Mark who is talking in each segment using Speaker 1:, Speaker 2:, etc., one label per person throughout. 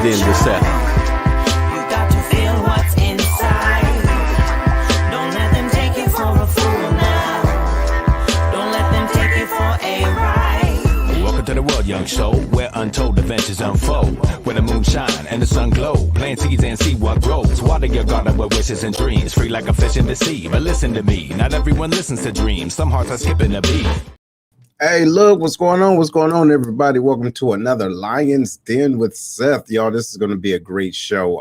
Speaker 1: Den with Seth.
Speaker 2: You got to feel what's inside. Don't let them take you for a fool now. Don't let them take you for a ride.
Speaker 1: Welcome to the world, young soul, where untold adventures unfold. When the moon shine and the sun glow, plant seeds and see what grows. Water your garden with wishes and dreams, free like a fish in the sea. But listen to me, not everyone listens to dreams. Some hearts are skipping a beat.
Speaker 3: Hey, look, what's going on? What's going on, everybody? Welcome to another Lion's Den with Seth. Y'all, this is going to be a great show.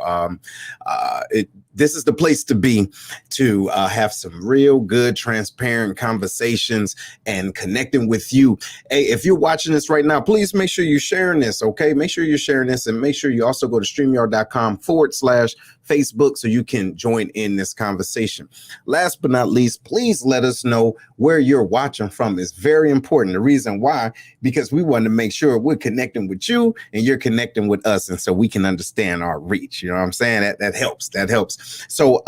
Speaker 3: This is the place to be to have some real good, transparent conversations and connecting with you. Hey, if you're watching this right now, please make sure you're sharing this, okay? Make sure you're sharing this, and make sure you also go to StreamYard.com/Facebook so you can join in this conversation. Last but not least, please let us know where you're watching from. It's very important. The reason why, because we want to make sure we're connecting with you and you're connecting with us, and so we can understand our reach. You know what I'm saying? That helps. That helps. So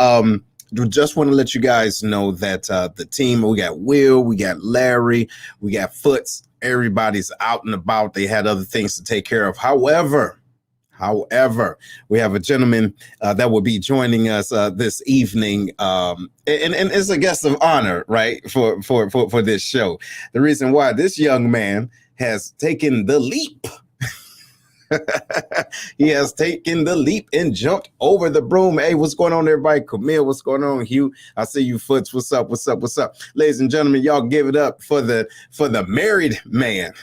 Speaker 3: just want to let you guys know that the team, we got Will, we got Larry, we got Foots, everybody's out and about. They had other things to take care of. However, we have a gentleman that will be joining us this evening, and it's a guest of honor, right, for this show. The reason why, this young man has taken the leap. He has taken the leap and jumped over the broom. Hey, what's going on, everybody? Camille, what's going on? Hugh, I see you, Foots. What's up? What's up? What's up? Ladies and gentlemen, y'all give it up for the married man.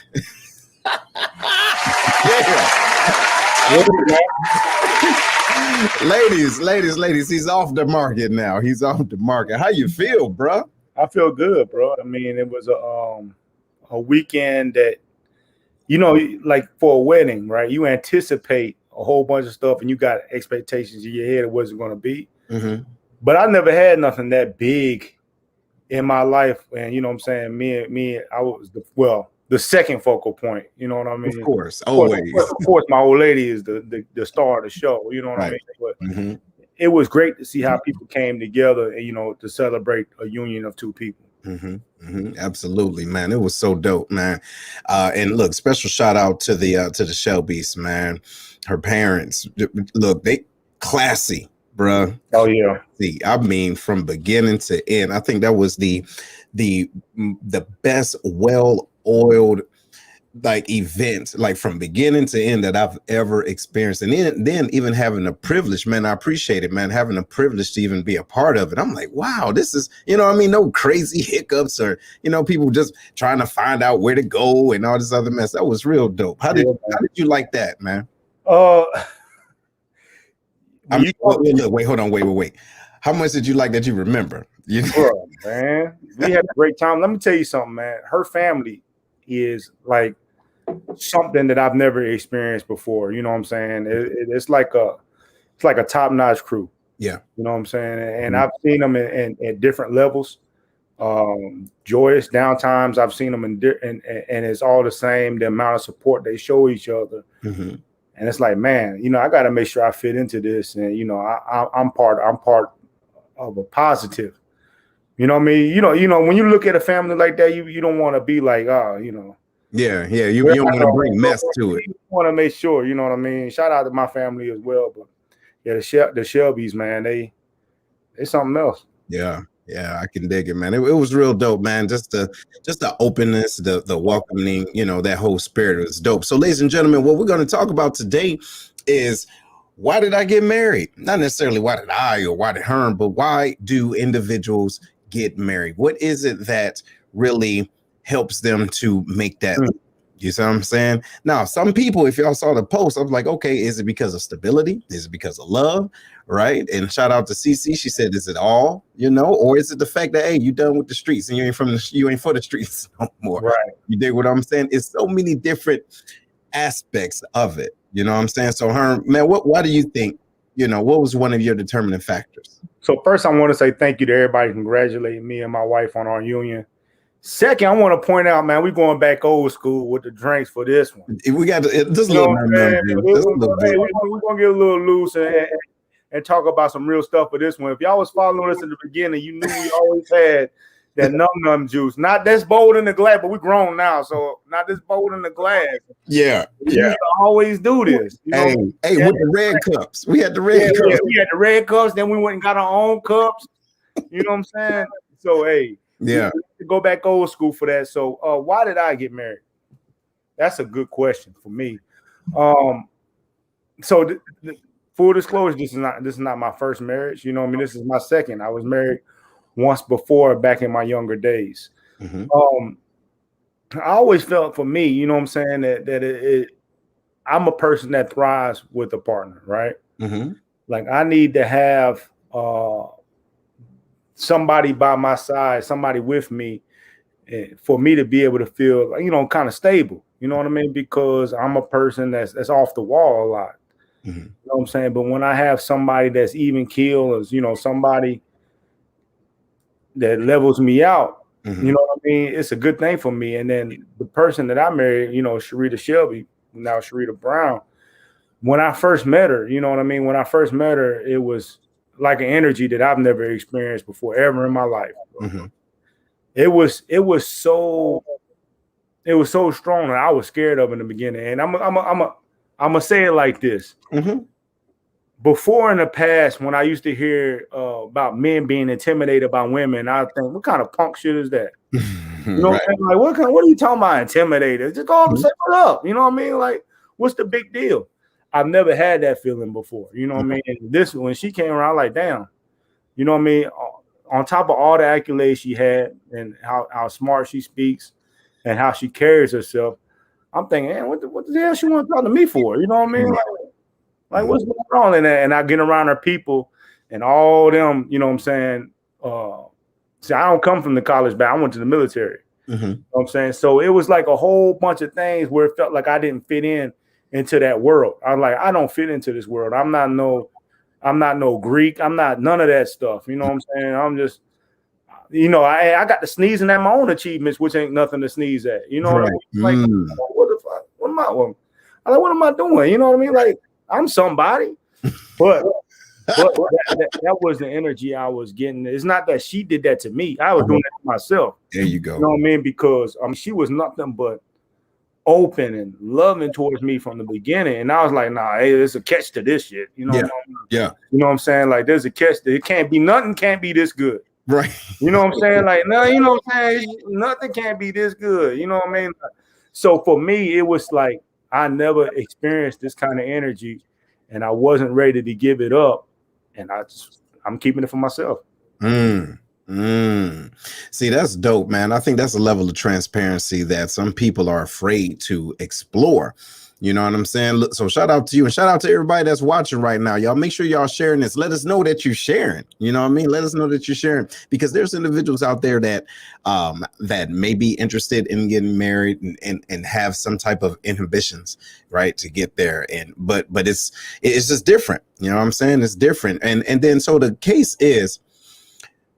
Speaker 3: Ladies, he's off the market now. He's off the market. How you feel, bro?
Speaker 4: I feel good, bro. I mean, it was a weekend that, you know, like for a wedding, right? You anticipate a whole bunch of stuff and you got expectations in your head of what it's going to be. Mm-hmm. But I never had nothing that big in my life. And, you know what I'm saying? Me, I was the second focal point. You know what I mean?
Speaker 3: Of course, always.
Speaker 4: Of course, my old lady is the star of the show. You know what I mean? But it was great to see how people came together and, you know, to celebrate a union of two people.
Speaker 3: Absolutely, man. It was so dope, man. And look, special shout out to the Shelbys, man. Her parents, look, they classy, bro.
Speaker 4: Oh yeah.
Speaker 3: See, I mean, from beginning to end, I think that was the best well-oiled like event, like from beginning to end, that I've ever experienced. And then even having the privilege, man, I appreciate it, man, having the privilege to even be a part of it. I'm like, wow, this is, you know what I mean, no crazy hiccups or, you know, people just trying to find out where to go and all this other mess. That was real dope. How did you like that, man?
Speaker 4: Look,
Speaker 3: wait, hold on, wait. How much did you like that you remember?
Speaker 4: Bro, man, we had a great time. Let me tell you something, man. Her family is like something that I've never experienced before. You know what I'm saying? It's like a top-notch crew.
Speaker 3: Yeah.
Speaker 4: You know what I'm saying? And I've seen them at different levels. Joyous downtimes, I've seen them and it's all the same, the amount of support they show each other. And it's like, man, you know, I got to make sure I fit into this. And, you know, I'm part of a positive. You know what I mean? You know, when you look at a family like that, you don't want to be like, you know.
Speaker 3: Yeah. You don't want to bring mess to it.
Speaker 4: You want to make sure, you know what I mean? Shout out to my family as well. But yeah, the Shelbys, man, they something else.
Speaker 3: Yeah, I can dig it, man. It was real dope, man. Just the openness, the welcoming, you know, that whole spirit was dope. So, ladies and gentlemen, what we're going to talk about today is, why did I get married? Not necessarily why did I or why did Herm, but why do individuals get married? What is it that really helps them to make that? You see what I'm saying? Now, some people, if y'all saw the post, I was like, okay, is it because of stability? Is it because of love? Right? And shout out to CC. She said, is it all, you know, or is it the fact that, hey, you done with the streets and you ain't for the streets no more?
Speaker 4: Right.
Speaker 3: You dig what I'm saying? It's so many different aspects of it. You know what I'm saying? So, Herm, man, why do you think, you know, what was one of your determining factors?
Speaker 4: So first, I want to say thank you to everybody congratulating me and my wife on our union. Second, I want to point out, man, we're going back old school with the drinks for this one.
Speaker 3: We got just a little bit.
Speaker 4: We're going to get a little loose and talk about some real stuff for this one. If y'all was following us in the beginning, you knew we always had that num juice. Not this bold in the glass, but we grown now, so not this bold in the glass.
Speaker 3: Yeah.
Speaker 4: We used to always do this. You know?
Speaker 3: Hey, with the red cups. We had the red cups.
Speaker 4: We had the red cups, then we went and got our own cups. You know what I'm saying? So hey,
Speaker 3: yeah,
Speaker 4: we go back old school for that. So why did I get married? That's a good question for me. So full disclosure, this is not my first marriage. You know what I mean? This is my second. I was married once before back in my younger days. I always felt for me, you know what I'm saying, that I'm a person that thrives with a partner, right? Like I need to have somebody by my side, somebody with me, for me to be able to feel, you know, kind of stable. You know what I mean? Because I'm a person that's off the wall a lot. You know what I'm saying? But when I have somebody that's even keel, as you know, somebody that levels me out, you know what I mean? It's a good thing for me. And then the person that I married, you know, Sharita Shelby, now Sharita Brown, when I first met her, you know what I mean? When I first met her, it was like an energy that I've never experienced before ever in my life. It was so strong that I was scared of in the beginning. And I'm gonna say it like this. Before in the past, when I used to hear about men being intimidated by women, I think, what kind of punk shit is that? You know what I'm saying? Like, what are you talking about intimidated? Just go up and say what up. You know what I mean? Like, what's the big deal? I've never had that feeling before. You know what I mean? And this, when she came around, like, damn, you know what I mean? On top of all the accolades she had and how smart she speaks and how she carries herself, I'm thinking, man, what the hell she want to talk to me for? You know what I mean? Like what's going on in that? And I get around her people and all them, you know what I'm saying? See, I don't come from the college back. I went to the military. You know what I'm saying? So it was like a whole bunch of things where it felt like I didn't fit into that world. I'm like, I don't fit into this world. I'm not no Greek. I'm not none of that stuff. You know what I'm saying? I'm just, you know, I got to sneezing at my own achievements, which ain't nothing to sneeze at. You know what I mean? Like, what the fuck? What am I doing? You know what I mean? Like, I'm somebody, but that was the energy I was getting. It's not that she did that to me. I was doing that to myself.
Speaker 3: There you go.
Speaker 4: You know what I mean? Because she was nothing but open and loving towards me from the beginning. And I was like, nah, hey, there's a catch to this shit. You know what I mean?
Speaker 3: Yeah.
Speaker 4: You know what I'm saying? Like, there's a catch. It can't be nothing can't be this good.
Speaker 3: Right.
Speaker 4: You know what I'm saying? Like, no, you know what I'm saying? Nothing can't be this good. You know what I mean? So for me, it was like I never experienced this kind of energy, and I wasn't ready to give it up. And I'm keeping it for myself.
Speaker 3: See, that's dope, man. I think that's a level of transparency that some people are afraid to explore. You know what I'm saying? Look, so shout out to you and shout out to everybody that's watching right now. Y'all make sure y'all sharing this. Let us know that you're sharing. You know what I mean? Let us know that you're sharing, because there's individuals out there that that may be interested in getting married and have some type of inhibitions, right, to get there. And but it's just different. You know what I'm saying? It's different. And then so the case is,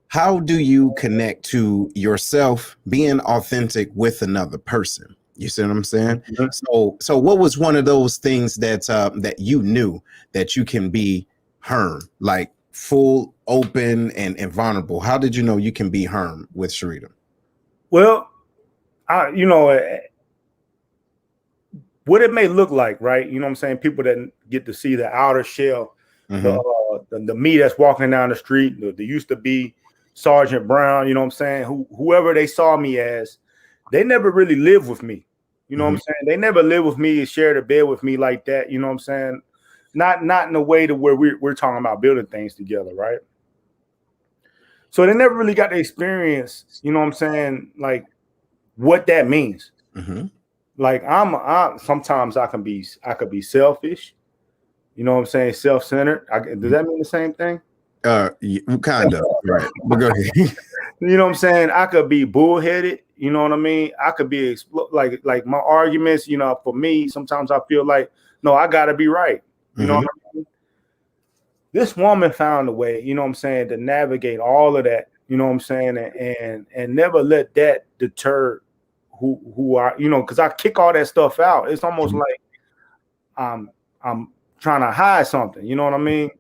Speaker 3: how do you connect to yourself being authentic with another person? You see what I'm saying? So what was one of those things that that you knew that you can be Herm, like full, open, and vulnerable? How did you know you can be Herm with Sharita?
Speaker 4: Well, you know, what it may look like, right? You know what I'm saying? People that get to see the outer shell, the me that's walking down the street, the used to be Sergeant Brown, you know what I'm saying? Whoever they saw me as, they never really lived with me. You know what I'm saying? They never lived with me and shared a bed with me like that. You know what I'm saying? Not in a way to where we're talking about building things together, right? So they never really got to experience, you know what I'm saying, like what that means. Like sometimes I could be selfish. You know what I'm saying? Self-centered. Does that mean the same thing?
Speaker 3: Kind of, right. But go ahead.
Speaker 4: You know what I'm saying? I could be bullheaded. You know what I mean? I could be like my arguments, you know, for me, sometimes I feel like, no, I got to be right. You know what I mean? This woman found a way, you know what I'm saying, to navigate all of that, you know what I'm saying, and never let that deter who I, you know, because I kick all that stuff out. It's almost like I'm trying to hide something, you know what I mean?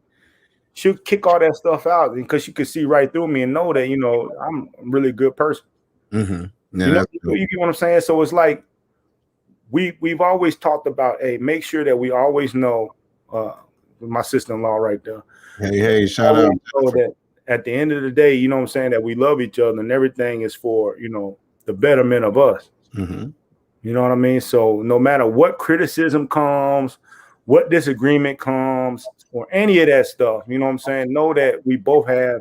Speaker 4: she'll kick all that stuff out because she could see right through me and know that, you know, I'm a really good person.
Speaker 3: Mm-hmm. Yeah,
Speaker 4: You know, you get what I'm saying? So it's like we've always talked about, hey, make sure that we always know, my sister-in-law right there.
Speaker 3: Hey, shout out.
Speaker 4: Know that at the end of the day, you know what I'm saying, that we love each other and everything is for, you know, the betterment of us.
Speaker 3: Mm-hmm.
Speaker 4: You know what I mean? So no matter what criticism comes, what disagreement comes, or any of that stuff, you know what I'm saying, know that we both have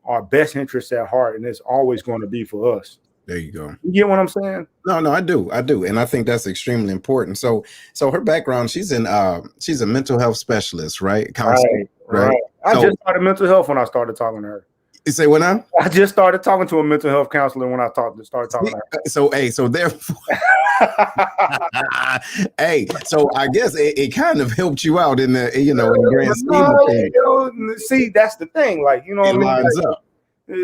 Speaker 4: our best interests at heart, and it's always going to be for us.
Speaker 3: There you go.
Speaker 4: You get what I'm saying?
Speaker 3: No, I do, and I think that's extremely important. So her background, she's a mental health specialist, right? Counselor, right.
Speaker 4: I just started mental health when I started talking to her.
Speaker 3: You say what now?
Speaker 4: I just started talking to a mental health counselor when I started talking to her.
Speaker 3: So therefore, hey, so I guess it kind of helped you out in the, you know, in the grand scheme of things.
Speaker 4: You know, see, that's the thing. Like, you know what I mean?
Speaker 3: Lines
Speaker 4: like,
Speaker 3: up.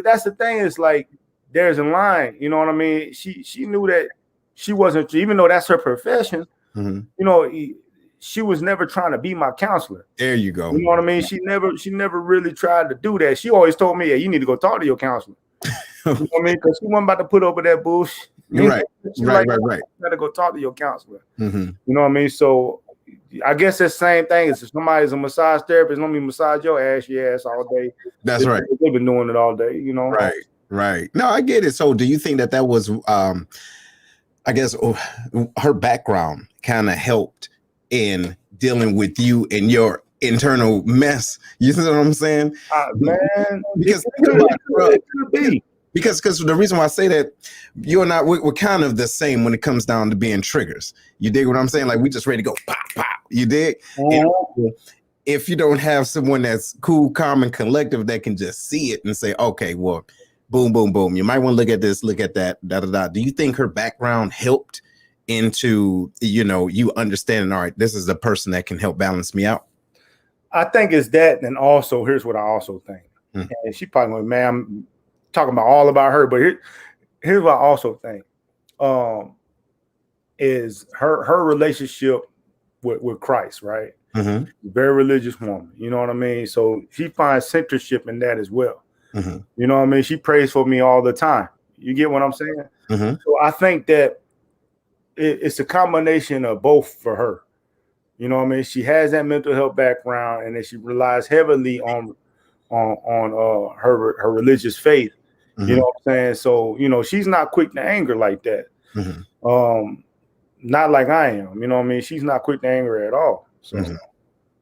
Speaker 4: That's the thing. Is like there's a line. You know what I mean? She knew that she wasn't, even though that's her profession.
Speaker 3: Mm-hmm.
Speaker 4: You know, she was never trying to be my counselor.
Speaker 3: There you go.
Speaker 4: You know what I mean? She never really tried to do that. She always told me, "Hey, you need to go talk to your counselor." You know what I mean? Because she wasn't about to put up with that bullshit.
Speaker 3: Right. Right.
Speaker 4: You gotta go talk to your counselor.
Speaker 3: Mm-hmm.
Speaker 4: You know what I mean? So I guess it's the same thing. As if somebody's a massage therapist, let me massage your ass all day.
Speaker 3: That's right.
Speaker 4: They've been doing it all day, you know?
Speaker 3: Right. No, I get it. So do you think that was, I guess, her background kind of helped in dealing with you and your internal mess? You know what I'm saying?
Speaker 4: Man,
Speaker 3: because
Speaker 4: it could be.
Speaker 3: Because the reason why I say that, you and I, we're kind of the same when it comes down to being triggers. You dig what I'm saying? Like, we just ready to go pop, pop. You dig? And if you don't have someone that's cool, calm, and collective that can just see it and say, okay, well, boom, boom, boom. You might want to look at this, look at that, da-da-da. Do you think her background helped into, you know, you understanding, all right, this is the person that can help balance me out?
Speaker 4: I think it's that. And also, here's what I also think.
Speaker 3: Mm-hmm.
Speaker 4: And she probably going, man, I'm talking about all about her, but here's what I also think is her relationship with Christ, right?
Speaker 3: Mm-hmm.
Speaker 4: Very religious woman, you know what I mean? So she finds censorship in that as well.
Speaker 3: Mm-hmm.
Speaker 4: You know what I mean? She prays for me all the time. You get what I'm saying?
Speaker 3: Mm-hmm.
Speaker 4: So I think that it's a combination of both for her. You know what I mean? She has that mental health background, and then she relies heavily on her religious faith.
Speaker 3: Mm-hmm.
Speaker 4: You know what I'm saying? So, you know, she's not quick to anger like that.
Speaker 3: Mm-hmm.
Speaker 4: Not like I am. You know what I mean? She's not quick to anger at all. So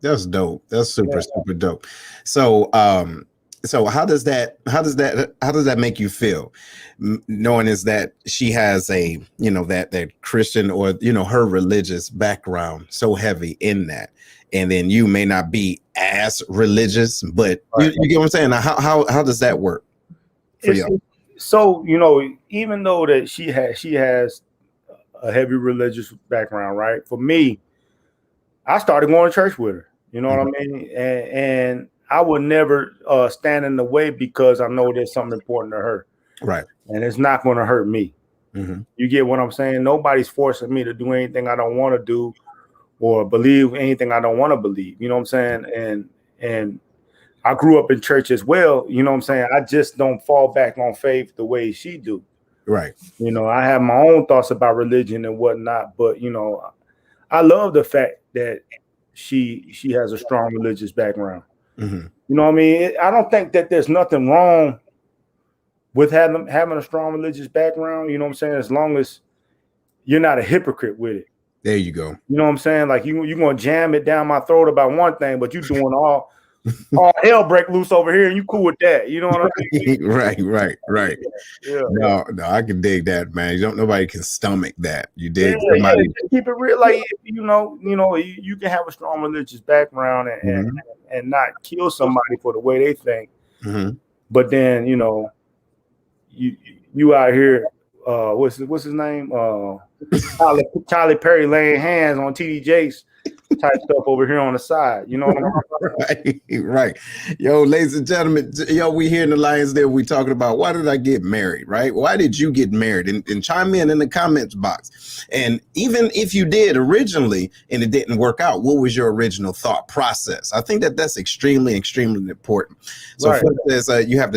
Speaker 3: that's dope. That's super dope. So so how does that make you feel, knowing is that she has a, you know, that Christian, or, you know, her religious background so heavy in that, and then you may not be as religious, but you get what I'm saying? Now, how does that work for you?
Speaker 4: So, you know, even though that she has a heavy religious background, right? For me, I started going to church with her. You know what I mean? And I would never stand in the way, because I know there's something important to her.
Speaker 3: Right.
Speaker 4: And it's not going to hurt me.
Speaker 3: Mm-hmm.
Speaker 4: You get what I'm saying? Nobody's forcing me to do anything I don't want to do, or believe anything I don't want to believe. You know what I'm saying? And I grew up in church as well. You know what I'm saying? I just don't fall back on faith the way she do.
Speaker 3: Right.
Speaker 4: You know, I have my own thoughts about religion and whatnot, but, you know, I love the fact that she has a strong religious background.
Speaker 3: Mm-hmm.
Speaker 4: You know what I mean? I don't think that there's nothing wrong with having a strong religious background. You know what I'm saying? As long as you're not a hypocrite with it.
Speaker 3: There you go.
Speaker 4: You know what I'm saying? Like, you're going to jam it down my throat about one thing, but you doing all hell break loose over here, and you cool with that. You know what I mean?
Speaker 3: Right.
Speaker 4: Yeah.
Speaker 3: No, I can dig that, man. Nobody can stomach that. You dig?
Speaker 4: Yeah, keep it real. Like, you know, you can have a strong religious background and not kill somebody for the way they think.
Speaker 3: Mm-hmm.
Speaker 4: But then, you know, you out here, what's his name? Tyler Perry laying hands on TD Jakes type stuff over here on the side. You know what I'm
Speaker 3: right, right. Yo, ladies and gentlemen, yo, we here in the Lions Den. We talking about why did I get married, right? Why did you get married? And chime in the comments box. And even if you did originally and it didn't work out, what was your original thought process? I think that's extremely important. So
Speaker 4: Right.
Speaker 3: Flip says you have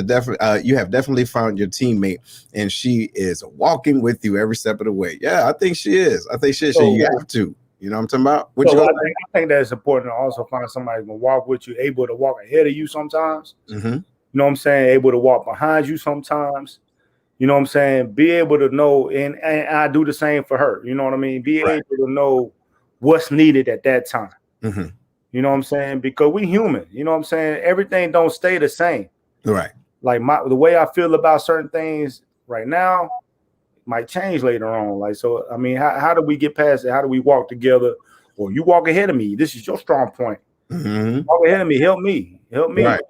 Speaker 3: definitely found your teammate, and she is walking with you every step of the way. Yeah, I think she is. I think she is. So you have to. You know what I'm talking about?
Speaker 4: So I think that's important to also find somebody who can walk with you, able to walk ahead of you sometimes.
Speaker 3: Mm-hmm.
Speaker 4: You know what I'm saying? Able to walk behind you sometimes. You know what I'm saying? Be able to know, and I do the same for her. You know what I mean? Be able to know what's needed at that time.
Speaker 3: Mm-hmm.
Speaker 4: You know what I'm saying? Because we human. You know what I'm saying? Everything don't stay the same.
Speaker 3: Right.
Speaker 4: Like the way I feel about certain things right now might change later on. Like, so, I mean, how do we get past it? How do we walk together? Or you walk ahead of me. This is your strong point.
Speaker 3: Mm-hmm.
Speaker 4: Walk ahead of me. Help me.
Speaker 3: Right.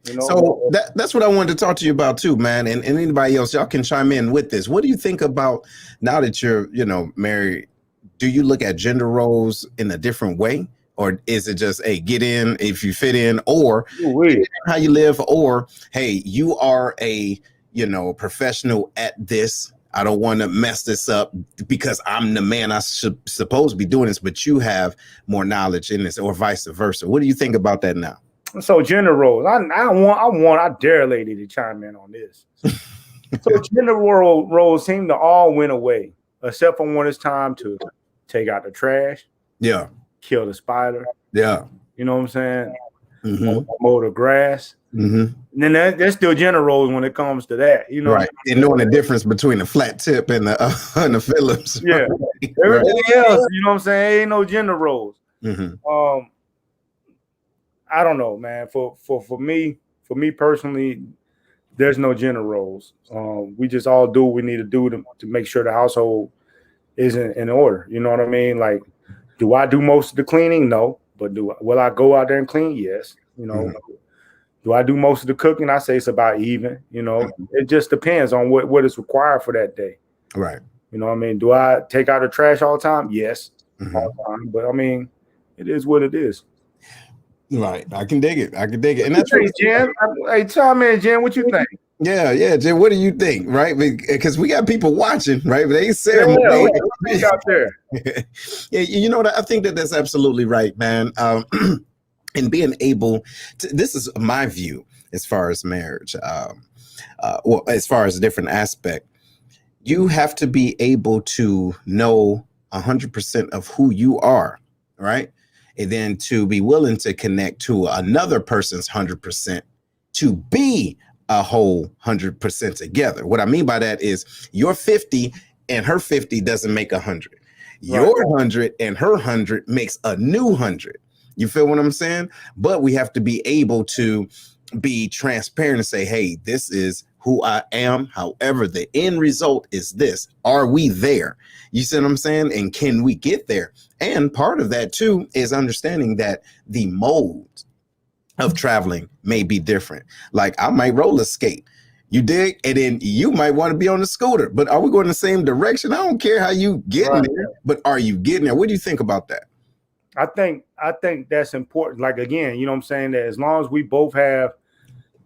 Speaker 4: You know?
Speaker 3: So that's what I wanted to talk to you about too, man. And anybody else, y'all can chime in with this. What do you think about now that you're, married? Do you look at gender roles in a different way? Or is it just, hey, get in if you fit in, or how you live, or hey, you are a, professional at this. I don't want to mess this up because I'm the man I should supposed to be doing this, but you have more knowledge in this, or vice versa. What do you think about that now?
Speaker 4: So gender roles, I dare a lady to chime in on this. So gender roles seem to all went away, except for when it's time to take out the trash.
Speaker 3: Yeah.
Speaker 4: Kill the spider.
Speaker 3: Yeah.
Speaker 4: You know what I'm saying?
Speaker 3: Mm-hmm.
Speaker 4: Mow the grass.
Speaker 3: Mm-hmm.
Speaker 4: And then there's still gender roles when it comes to that,
Speaker 3: right? And knowing the difference between the flat tip and the Phillips.
Speaker 4: Yeah,
Speaker 3: right?
Speaker 4: Everything else, you know what I'm saying? Ain't no gender roles.
Speaker 3: Mm-hmm.
Speaker 4: I don't know, man. For me personally, there's no gender roles. We just all do what we need to do to make sure the household is in order. You know what I mean? Like, do I do most of the cleaning? No, but will I go out there and clean? Yes. You know. Mm-hmm. Do I do most of the cooking? I say it's about even, It just depends on what is required for that day.
Speaker 3: Right.
Speaker 4: You know what I mean? Do I take out the trash all the time? Yes.
Speaker 3: Mm-hmm.
Speaker 4: All the time. But I mean, it is what it is.
Speaker 3: Right. I can dig it. And
Speaker 4: that's what Jen. Hey, chime in, Jen. What you think?
Speaker 3: Yeah, Jen. What do you think? Right? Because we got people watching, right? But they ain't saying
Speaker 4: what you think out there.
Speaker 3: Yeah, I think that's absolutely right, man. And being able to, this is my view as far as marriage, well, as far as a different aspect, you have to be able to know 100% of who you are, right? And then to be willing to connect to another person's 100% to be a whole 100% together. What I mean by that is your 50 and her 50 doesn't make 100. Your 100 and her 100 makes a new 100. You feel what I'm saying? But we have to be able to be transparent and say, hey, this is who I am. However, the end result is this. Are we there? You see what I'm saying? And can we get there? And part of that, too, is understanding that the modes of traveling may be different. Like I might roller skate. You dig? And then you might want to be on the scooter. But are we going the same direction? I don't care how you get there, but are you getting there? What do you think about that?
Speaker 4: I think that's important. Like, again, you know what I'm saying, that as long as we both have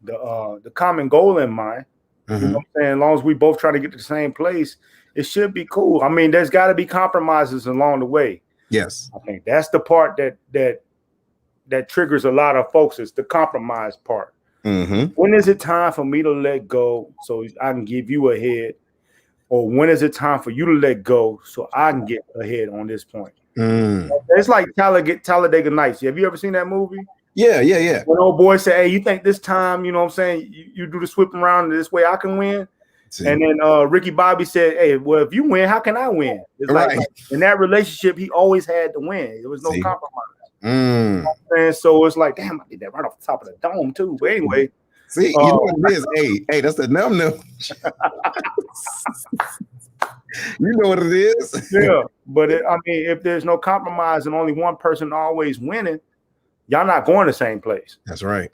Speaker 4: the common goal in mind, you know what I'm saying, as long as we both try to get to the same place, it should be cool. I mean, there's got to be compromises along the way.
Speaker 3: Yes.
Speaker 4: I think that's the part that triggers a lot of folks, is the compromise part. When is it time for me to let go so I can give you a head? Or when is it time for you to let go so I can get ahead on this point? It's like Talladega Nights. Have you ever seen that movie?
Speaker 3: Yeah.
Speaker 4: When old boy said, hey, you think this time, you know what I'm saying, you do the whipping around this way I can win? And then Ricky Bobby said, hey, well, if you win, how can I win? It's like in that relationship, he always had to win. There was no compromise. You know what I'm saying? So it's like, damn, I did that right off the top of the dome too. But anyway.
Speaker 3: See, you know what it is? Hey, that's the num. You know what it is?
Speaker 4: Yeah, but I mean, if there's no compromise and only one person always winning, y'all not going the same place.
Speaker 3: That's right.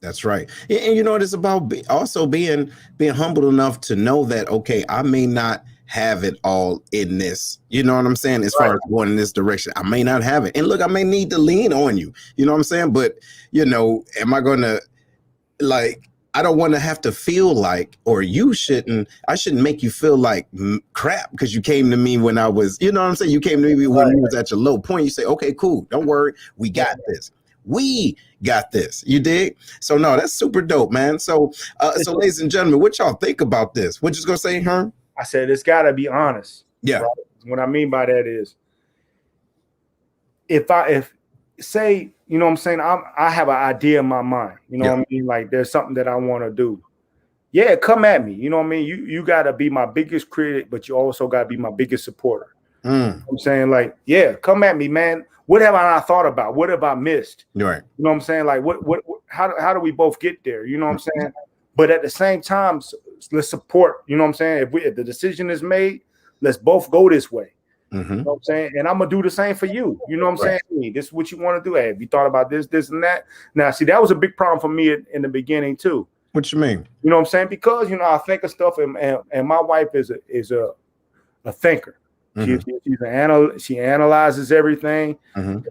Speaker 3: And you know what it's about? Also being humble enough to know that, okay, I may not have it all in this. You know what I'm saying? As far as going in this direction, I may not have it. And look, I may need to lean on you. You know what I'm saying? But, you know, am I going to, like, I don't want to have to feel like, or I shouldn't make you feel like crap because you came to me when I was, you know what I'm saying? You came to me when you was at your low point. You say, okay, cool. Don't worry. We got this. We got this. You dig? So no, that's super dope, man. So ladies and gentlemen, what y'all think about this? What you gonna say, Herm?
Speaker 4: I said, it's gotta be honest.
Speaker 3: Yeah.
Speaker 4: Right? What I mean by that is if say, you know what I'm saying, I have an idea in my mind, you know what I mean? Like there's something that I want to do. Yeah, come at me. You know what I mean? You got to be my biggest critic, but you also got to be my biggest supporter. You know I'm saying, like, yeah, come at me, man. What have I not thought about? What have I missed?
Speaker 3: Right.
Speaker 4: You know what I'm saying? Like, how do we both get there? You know what I'm saying? But at the same time, let's support, you know what I'm saying? If the decision is made, let's both go this way. You know what I'm saying? And I'm gonna do the same for you. You know what I'm saying? This is what you want to do. Hey, have you thought about this, and that? Now, see, that was a big problem for me in the beginning too.
Speaker 3: What you mean?
Speaker 4: You know what I'm saying? Because you know, I think of stuff, and my wife is a thinker. She analyzes everything.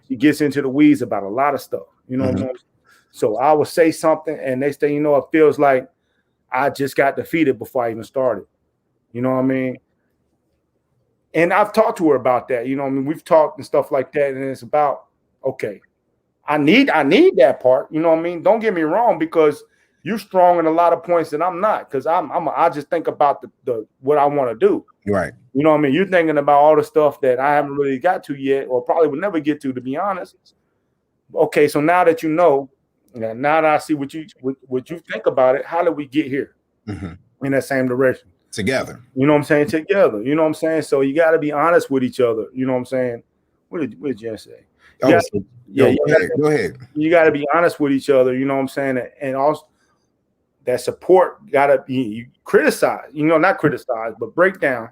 Speaker 4: She gets into the weeds about a lot of stuff. You know what I'm saying? So I would say something, and next thing you know, it feels like I just got defeated before I even started. You know what I mean? And I've talked to her about that. You know what I mean? We've talked and stuff like that, and it's about, okay, I need that part. You know what I mean? Don't get me wrong, because you're strong in a lot of points that I'm not, because I just think about the what I want to do. Right. You know what I mean? You're thinking about all the stuff that I haven't really got to yet, or probably would never get to be honest. Okay, so now that you know, now that I see what you think about it, how did we get here in that same direction? Together. You know what I'm saying? Together. You know what I'm saying? So you got to be honest with each other. You know what I'm saying? What did Jen say? Go ahead. You got to be honest with each other. You know what I'm saying? And also that support got to be, you criticize, you know, not criticize, but break down.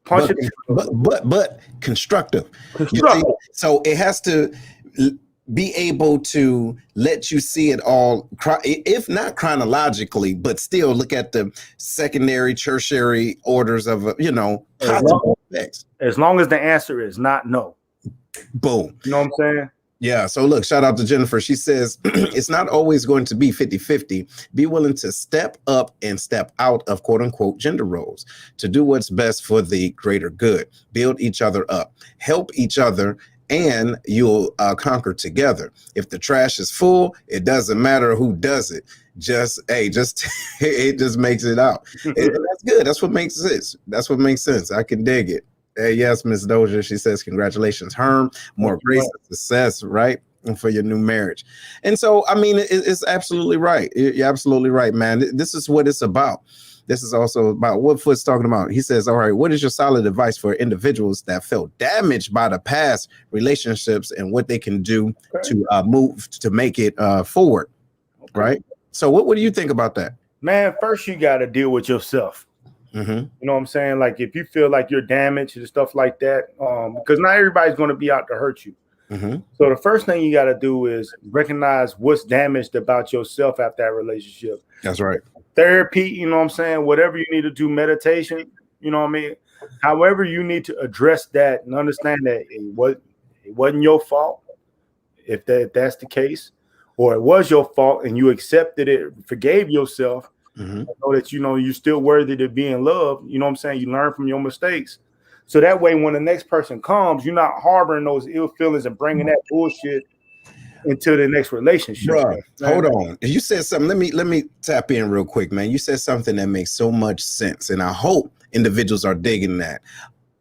Speaker 4: Punch it. But constructive.
Speaker 3: So it has to be able to let you see it all, if not chronologically, but still look at the secondary, tertiary orders of, you know, possible effects.
Speaker 4: As long as the answer is not no.
Speaker 3: Boom.
Speaker 4: You know what I'm saying?
Speaker 3: Yeah. So look, shout out to Jennifer. She says, it's not always going to be 50-50. Be willing to step up and step out of quote unquote gender roles to do what's best for the greater good. Build each other up, help each other, and you'll conquer together. If the trash is full, it doesn't matter who does it. It just makes it out. And that's good. That's what makes sense. That's what makes sense. I can dig it. Yes, Miss Doja. She says, congratulations, Herm. More grace and success, right? And for your new marriage. And so, I mean, it's absolutely right. You're absolutely right, man. This is what it's about. This is also about what Foot's talking about. He says, all right, what is your solid advice for individuals that felt damaged by the past relationships and what they can do to move to make it forward? Right. So what do you think about that?
Speaker 4: Man, first you got to deal with yourself. You know what I'm saying? Like if you feel like you're damaged and stuff like that, because not everybody's going to be out to hurt you. So the first thing you got to do is recognize what's damaged about yourself after that relationship.
Speaker 3: That's right.
Speaker 4: Therapy, you know what I'm saying? Whatever you need to do, meditation, you know what I mean? However, you need to address that and understand that it wasn't your fault, if that's the case, or it was your fault and you accepted it, forgave yourself, know that, you know, you're still worthy to be in love. You know what I'm saying? You learn from your mistakes. So that way, when the next person comes, you're not harboring those ill feelings and bringing that bullshit into the next relationship.
Speaker 3: Bruh, hold on. You said something. Let me tap in real quick, man. You said something that makes so much sense, and I hope individuals are digging that.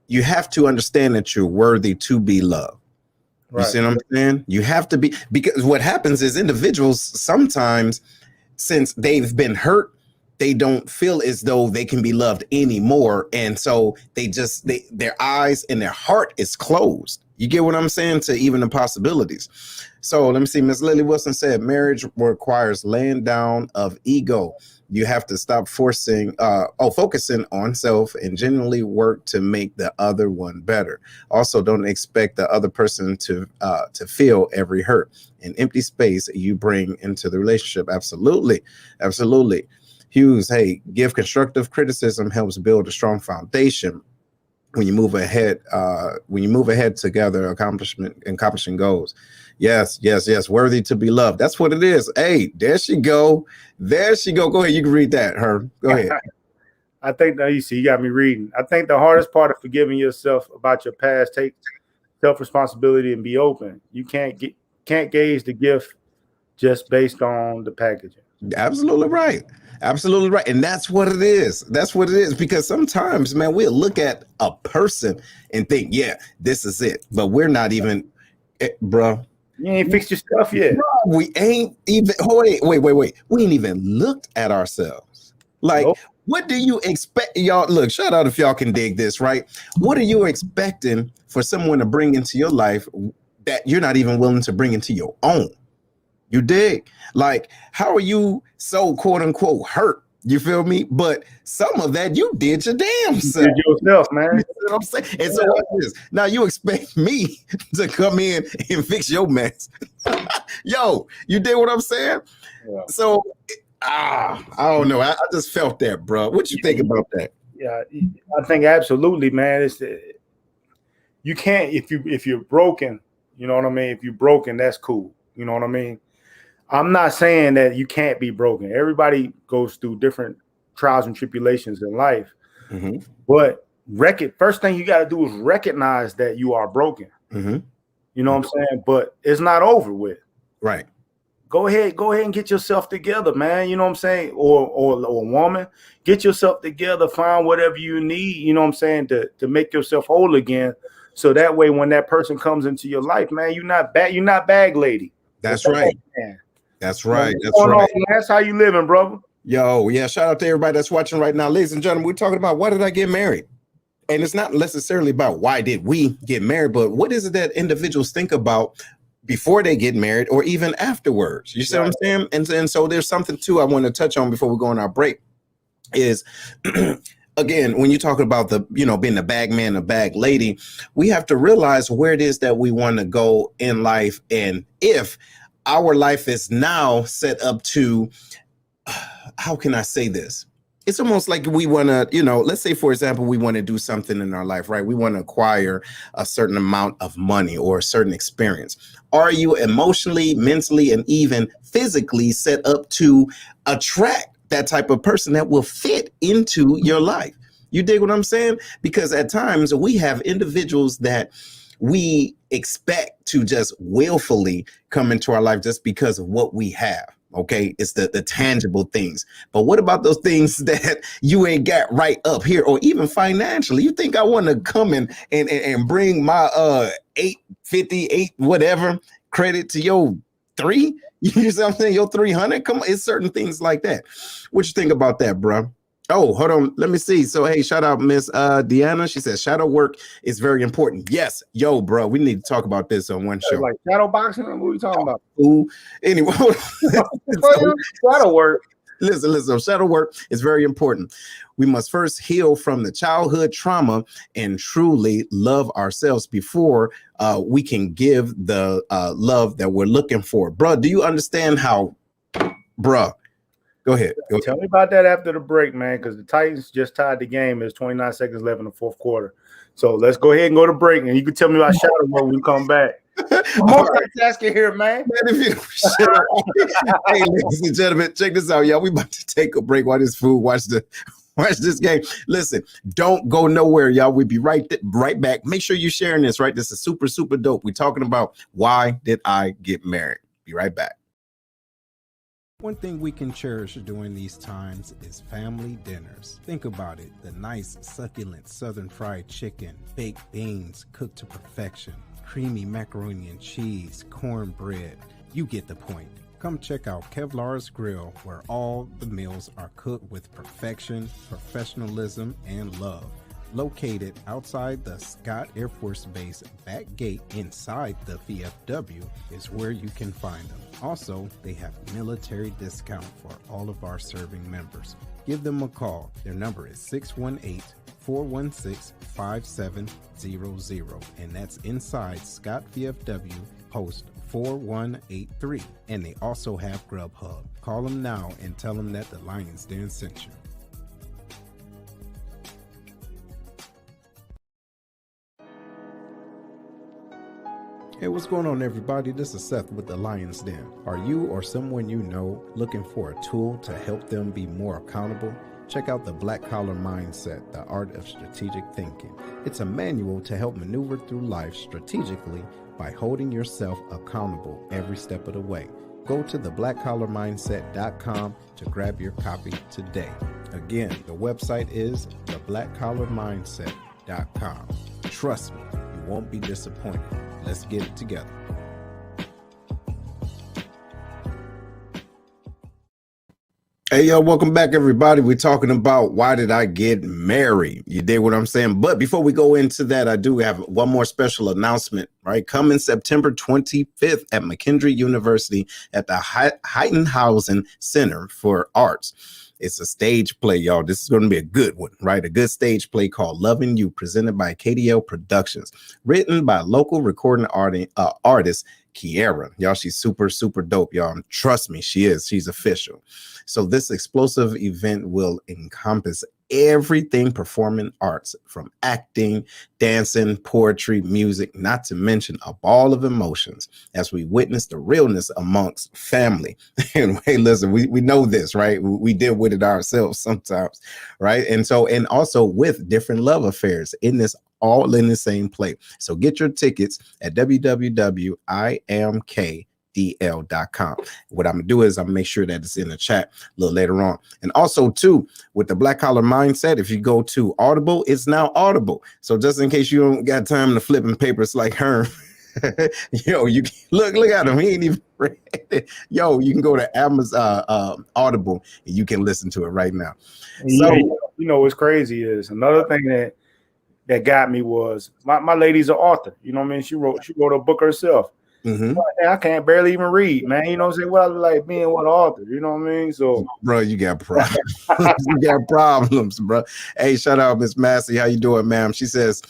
Speaker 3: You have to understand that you're worthy to be loved. You see what I'm saying? You have to be, because what happens is individuals sometimes, since they've been hurt, they don't feel as though they can be loved anymore. And so their eyes and their heart is closed. You get what I'm saying? To even the possibilities. So let me see. Miss Lily Wilson said, marriage requires laying down of ego. You have to stop focusing on self and genuinely work to make the other one better. Also, don't expect the other person to feel every hurt and empty space you bring into the relationship. Absolutely. Absolutely. Hughes, hey, give constructive criticism helps build a strong foundation. When you move ahead together, accomplishing goals. Yes. Worthy to be loved. That's what it is. Hey, there she go. Go ahead. You can read that, her. Go ahead.
Speaker 4: I think now you got me reading. I think the hardest part of forgiving yourself about your past, take self-responsibility and be open. You can't gauge the gift just based on the packaging.
Speaker 3: Absolutely right. And that's what it is. Because sometimes, man, we'll look at a person and think, yeah, this is it. But we're not even, bro.
Speaker 4: You ain't fixed your stuff yet.
Speaker 3: Bro, we ain't even, wait. We ain't even looked at ourselves. Like, nope. What do you expect? Y'all, look, shout out if y'all can dig this, right? What are you expecting for someone to bring into your life that you're not even willing to bring into your own? You dig? Like, how are you so quote unquote hurt? You feel me? But some of that you did your damn self.
Speaker 4: You did yourself, man.
Speaker 3: You know what I'm saying? And so what is now you expect me to come in and fix your mess? Yo, you did what I'm saying? Yeah. So I don't know. I just felt that, bro. What you think about that?
Speaker 4: Yeah, I think absolutely, man. It's you can't if you're broken, you know what I mean? If you're broken, that's cool. You know what I mean? I'm not saying that you can't be broken. Everybody goes through different trials and tribulations in life. Mm-hmm. But first thing you got to do is recognize that you are broken. Mm-hmm. You know what I'm saying? But it's not over with.
Speaker 3: Right.
Speaker 4: Go ahead and get yourself together, man. You know what I'm saying? Or a woman, get yourself together, find whatever you need, you know what I'm saying, to make yourself whole again. So that way when that person comes into your life, man, you're not bag lady.
Speaker 3: That's right.
Speaker 4: Man.
Speaker 3: That's right.
Speaker 4: That's how you living, brother.
Speaker 3: Yo, yeah. Shout out to everybody that's watching right now. Ladies and gentlemen, we're talking about why did I get married? And it's not necessarily about why did we get married, but what is it that individuals think about before they get married or even afterwards? You see what I'm saying? And so there's something too I want to touch on before we go on our break is again, when you're talking about being a bag man, a bag lady, we have to realize where it is that we want to go in life. And if our life is now set up to, how can I say this? It's almost like we want to, let's say, for example, we want to do something in our life, right? We want to acquire a certain amount of money or a certain experience. Are you emotionally, mentally, and even physically set up to attract that type of person that will fit into your life? You dig what I'm saying? Because at times we have individuals that we expect to just willfully come into our life just because of what we have. Okay, it's the tangible things. But what about those things that you ain't got right up here, or even financially? You think I want to come in and bring my 858 whatever credit to your 3? You know what I'm saying? Your 300? Come on, it's certain things like that. What you think about that, bro? Oh, hold on. Let me see. So, hey, shout out Miss Deanna. She says shadow work is very important. Yes. Yo, bro, we need to talk about this on one show.
Speaker 4: Like shadow boxing? What are you talking about?
Speaker 3: Ooh. Anyway.
Speaker 4: Shadow work.
Speaker 3: Listen. Shadow work is very important. We must first heal from the childhood trauma and truly love ourselves before we can give the love that we're looking for. Bro, do you understand how, bro? Go ahead.
Speaker 4: Tell me about that after the break, man, because the Titans just tied the game. There's 29 seconds left in the fourth quarter. So let's go ahead and go to break, and you can tell me about shadow work when we come back. Multitasking here, man.
Speaker 3: Hey, ladies and gentlemen, check this out, y'all. We about to take a break while this fool watch this game. Listen, don't go nowhere, y'all. We'll be right back. Make sure you're sharing this, right? This is super, super dope. We're talking about why did I get married? Be right back.
Speaker 5: One thing we can cherish during these times is family dinners. Think about it. The nice, succulent southern fried chicken, baked beans cooked to perfection, creamy macaroni and cheese, cornbread. You get the point. Come check out Kevlar's Grill, where all the meals are cooked with perfection, professionalism, and love. Located outside the Scott Air Force Base back gate inside the VFW is where you can find them. Also, they have military discount for all of our serving members. Give them a call. Their number is 618-416-5700, and that's inside Scott VFW post 4183, and they also have Grubhub. Call them now and tell them that the Lion's Den sent you. Hey, what's going on, everybody? This is Seth with the Lion's Den. Are you or someone you know looking for a tool to help them be more accountable? Check out the Black Collar Mindset, the Art of Strategic Thinking. It's a manual to help maneuver through life strategically by holding yourself accountable every step of the way. Go to theblackcollarmindset.com to grab your copy today. Again, the website is theblackcollarmindset.com. Trust me, you won't be disappointed. Let's get it together.
Speaker 3: Hey, yo, welcome back, everybody. We're talking about why did I get married? You dig what I'm saying? But before we go into that, I do have one more special announcement, right? Coming September 25th at McKendree University at the Heitenhausen Center for Arts. It's a stage play, y'all. This is going to be a good one, right? A good stage play called Loving You, presented by KDL Productions, written by local recording artist Kiera. Y'all, she's super, super dope, y'all. Trust me, she is. She's official. So this explosive event will encompass everything performing arts, from acting, dancing, poetry, music, not to mention a ball of emotions as we witness the realness amongst family. And hey, listen, we know this, right? We deal with it ourselves sometimes, right? And also with different love affairs in this, all in the same play. So get your tickets at www.imkdl.com. What I'm gonna do is I'm gonna make sure that it's in the chat a little later on. And also too, with the Black Collar Mindset, if you go to Audible, it's now Audible. So just in case you don't got time to flipping papers like her, yo, you look at him. He ain't even read it. Yo, you can go to Amazon Audible and you can listen to it right now. So
Speaker 4: you know what's crazy is another thing that got me was my lady's an author. You know what I mean? She wrote a book herself.
Speaker 3: mm-hmm.
Speaker 4: I can't barely even read, man. You know what I'm saying? What I like being what author, you know what I mean? So
Speaker 3: bro, you got problems. You got problems, bro. Hey, shout out Miss Massey. How you doing, ma'am? She says,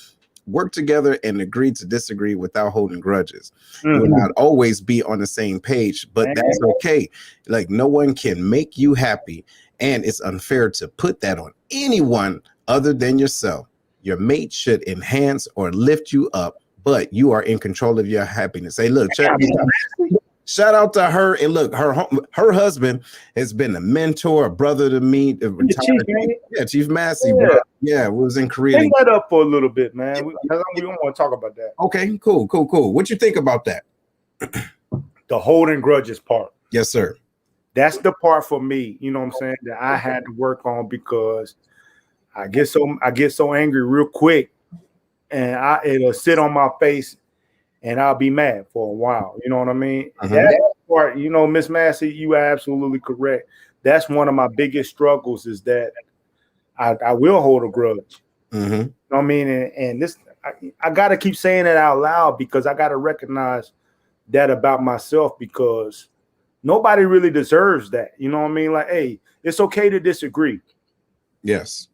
Speaker 3: work together and agree to disagree without holding grudges. You will not always be on the same page, but that's okay. Like, no one can make you happy, and it's unfair to put that on anyone other than yourself. Your mate should enhance or lift you up, but you are in control of your happiness. Hey, look, shout out to her. And look, her husband has been a mentor, a brother to me. Chief Massey, bro. Yeah, was in Korea.
Speaker 4: Hang that up for a little bit, man. We don't want to talk about that.
Speaker 3: Okay, cool. What you think about that?
Speaker 4: The holding grudges part.
Speaker 3: Yes, sir.
Speaker 4: That's the part for me, you know what I'm saying, that I had to work on, because I get so angry real quick, and it'll sit on my face, and I'll be mad for a while. You know what I mean? That part, you know, Miss Massey, you are absolutely correct. That's one of my biggest struggles, is that I will hold a grudge. You know what I mean? And this, I got to keep saying it out loud, because I got to recognize that about myself, because nobody really deserves that. You know what I mean? Like, hey, it's okay to disagree.
Speaker 3: Yes.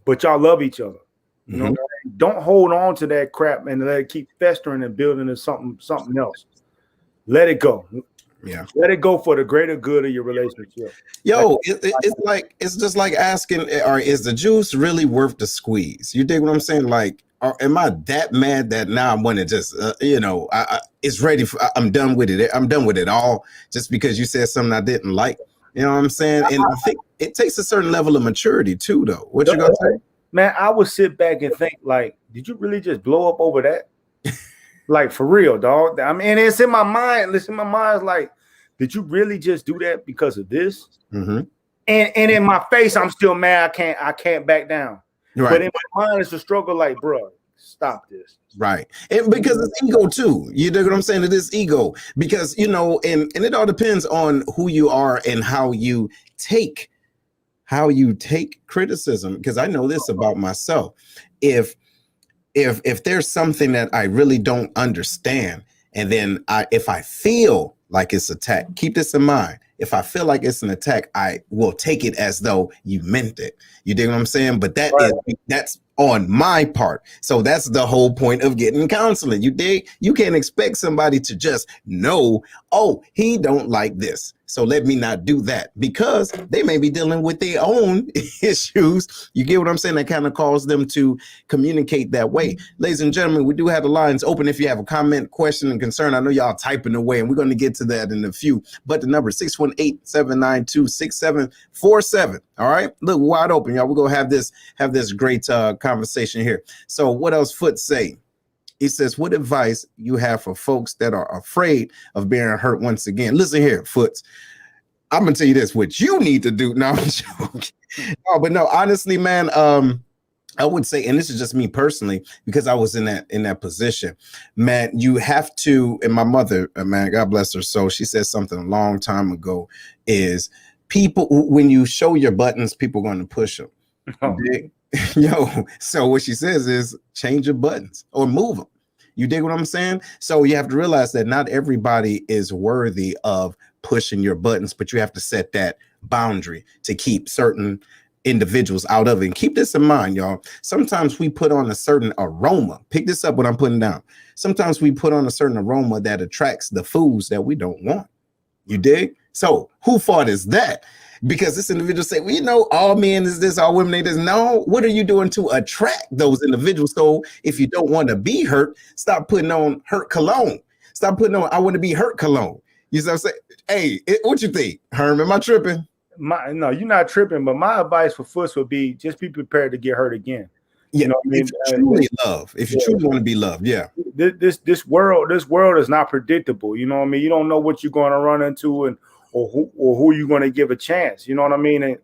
Speaker 4: But y'all love each other. You know, don't hold on to that crap and let it keep festering and building into something else. Let it go.
Speaker 3: Yeah.
Speaker 4: Let it go for the greater good of your relationship.
Speaker 3: Yo, it's just like asking, or is the juice really worth the squeeze? You dig what I'm saying? Like, am I that mad that now I'm going to just, it's ready for, I'm done with it. I'm done with it all just because you said something I didn't like. You know what I'm saying? And I think it takes a certain level of maturity too, though. What you gonna say?
Speaker 4: Man, I would sit back and think, like, did you really just blow up over that? Like, for real, dog. I mean, it's in my mind. Listen, my mind's like, did you really just do that because of this? And in my face, I'm still mad. I can't back down. Right. But in my mind, it's a struggle. Like, bro, stop this.
Speaker 3: Right. And because it's ego too. You know what I'm saying? It is ego, because, you know, and it all depends on who you are and how you take criticism. Because I know this about myself. If there's something that I really don't understand, and then if I feel like it's attacked, keep this in mind. if I feel like it's an attack, I will take it as though you meant it. You dig what I'm saying? But that's on my part. So that's the whole point of getting counseling. You dig? You can't expect somebody to just know, oh, he don't like this, so let me not do that, because they may be dealing with their own issues. You get what I'm saying? That kind of calls them to communicate that way. Ladies and gentlemen, we do have the lines open if you have a comment, question, and concern. I know y'all typing away, and we're going to get to that in a few, but the number is 618-792-6747. All right, look, wide open, y'all. We're going to have this great conversation here. So what else Foot say? He says, what advice you have for folks that are afraid of being hurt once again? Listen here, Foots. I'm going to tell you this, what you need to do. No, I'm joking. No, but no, honestly, man, I would say, and this is just me personally, because I was in that position, man, you have to, and my mother, man, God bless her soul, she said something a long time ago, is people, when you show your buttons, people are going to push them. Oh. Yo, so what she says is change your buttons or move them. You dig what I'm saying? So you have to realize that not everybody is worthy of pushing your buttons, but you have to set that boundary to keep certain individuals out of it. And keep this in mind, y'all. Sometimes we put on a certain aroma. Pick this up what I'm putting down. Sometimes we put on a certain aroma that attracts the fools that we don't want. You dig? So who fault is that? Because this individual say, well, you know, all men is this, all women is this. No, what are you doing to attract those individuals? So if you don't want to be hurt, stop putting on hurt cologne. Stop putting on, I want to be hurt cologne. You know what I'm saying? Hey, what you think, Herm? Am I tripping?
Speaker 4: No, you're not tripping. But my advice for Foots would be just be prepared to get hurt again.
Speaker 3: Yeah, you know what I mean? If you truly want to be loved, yeah.
Speaker 4: This world is not predictable. You know what I mean? You don't know what you're going to run into and or who you're going to give a chance. You know what I mean? And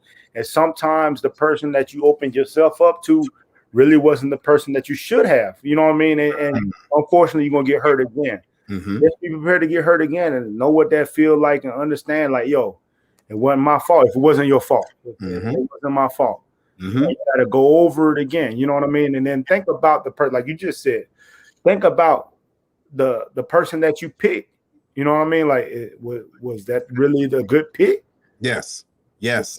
Speaker 4: sometimes the person that you opened yourself up to really wasn't the person that you should have. You know what I mean? And unfortunately, you're going to get hurt again. Mm-hmm. Just be prepared to get hurt again and know what that feels like and understand, like, yo, it wasn't my fault. If it wasn't your fault, it wasn't my fault. Mm-hmm. You got to go over it again. You know what I mean? And then think about the person, like you just said, think about the person that you picked. You know what I mean? Like, was that really the good pick?
Speaker 3: Yes. Yes.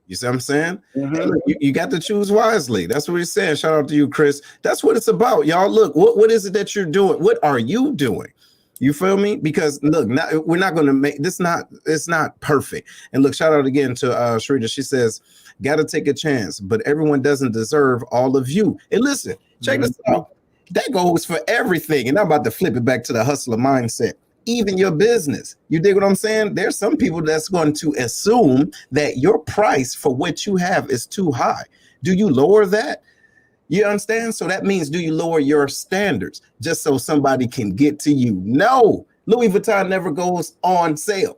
Speaker 3: You see what I'm saying? Mm-hmm. Hey, look, you got to choose wisely. That's what he's saying. Shout out to you, Chris. That's what it's about, y'all. Look, what is it that you're doing? What are you doing? You feel me? Because look, we're not going to make this. It's not perfect. And look, shout out again to Sharita. She says, got to take a chance, but everyone doesn't deserve all of you. And listen, check this out. That goes for everything. And I'm about to flip it back to the hustler mindset. Even your business. You dig what I'm saying? There's some people that's going to assume that your price for what you have is too high. Do you lower that? You understand? So that means, do you lower your standards just so somebody can get to you? No, Louis Vuitton never goes on sale.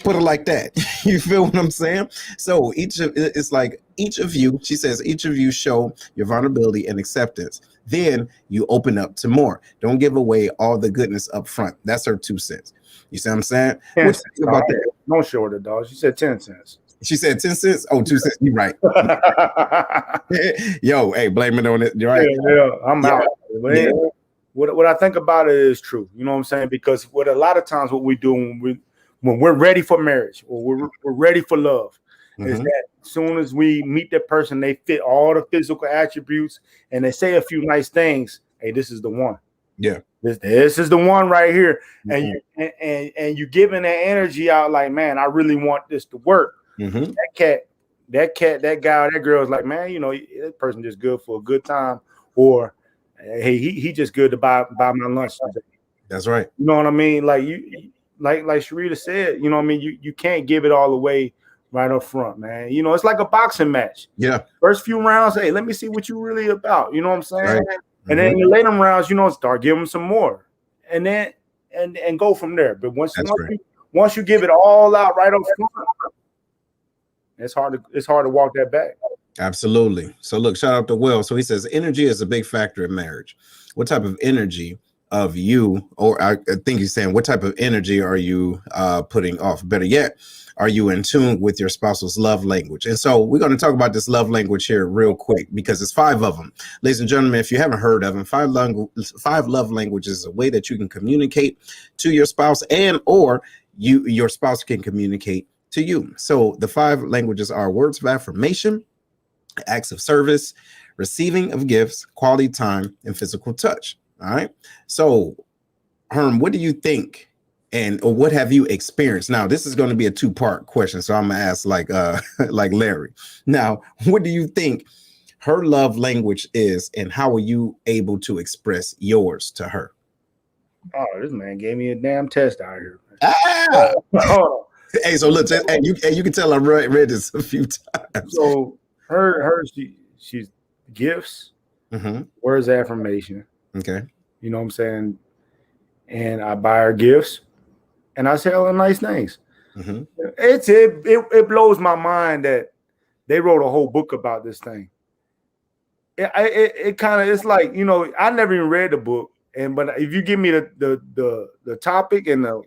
Speaker 3: Put it like that. You feel what I'm saying? So it's like each of you, she says, each of you show your vulnerability and acceptance. Then you open up to more. Don't give away all the goodness up front. That's her 2 cents. You see what I'm saying? What you think about that?
Speaker 4: Don't show her the dog. She said 10 cents.
Speaker 3: She said 10 cents? Oh, 2 cents. You're right. Yo, hey, blame it on it. You're right.
Speaker 4: Yeah, I'm out. Yeah. What I think about it is true. You know what I'm saying? Because what a lot of times what we do when we're ready for marriage or we're ready for love is that as soon as we meet that person, they fit all the physical attributes and they say a few nice things. Hey, this is the one.
Speaker 3: Yeah.
Speaker 4: This is the one right here. And you giving that energy out like, man, I really want this to work. Mm-hmm. That guy, that girl is like, man, you know, that person just good for a good time, or hey, he just good to buy my lunch today.
Speaker 3: That's right.
Speaker 4: You know what I mean? Like like Sharita said, you know what I mean? You can't give it all away right up front, man. You know, it's like a boxing match.
Speaker 3: Yeah.
Speaker 4: First few rounds, hey, let me see what you really about. You know what I'm saying? Right. And then in the later rounds, you know, start giving them some more, and then and go from there. But once you give it all out right up front, it's hard to walk that back.
Speaker 3: Absolutely. So look, shout out to Will. So he says energy is a big factor in marriage. What type of energy of you, or I think he's saying, what type of energy are you putting off? Better yet, are you in tune with your spouse's love language? And so we're going to talk about this love language here real quick, because it's 5 of them. Ladies and gentlemen, if you haven't heard of them, 5 love languages is a way that you can communicate to your spouse, and or your spouse can communicate to you. So the 5 languages are words of affirmation, acts of service, receiving of gifts, quality time, and physical touch. All right. So, Herm, what do you think? Or what have you experienced? Now, this is going to be a 2-part question, so I'm gonna ask like like Larry. Now, what do you think her love language is, and how are you able to express yours to her?
Speaker 4: Oh, this man gave me a damn test out here.
Speaker 3: Ah!
Speaker 4: Hold on.
Speaker 3: Hey, so look, you can tell I read this a few times.
Speaker 4: So she's gifts, words of affirmation.
Speaker 3: Okay.
Speaker 4: You know what I'm saying? And I buy her gifts, and I tell her nice things. It blows my mind that they wrote a whole book about this thing. It kind of, it's like, you know, I never even read the book, but if you give me the topic and the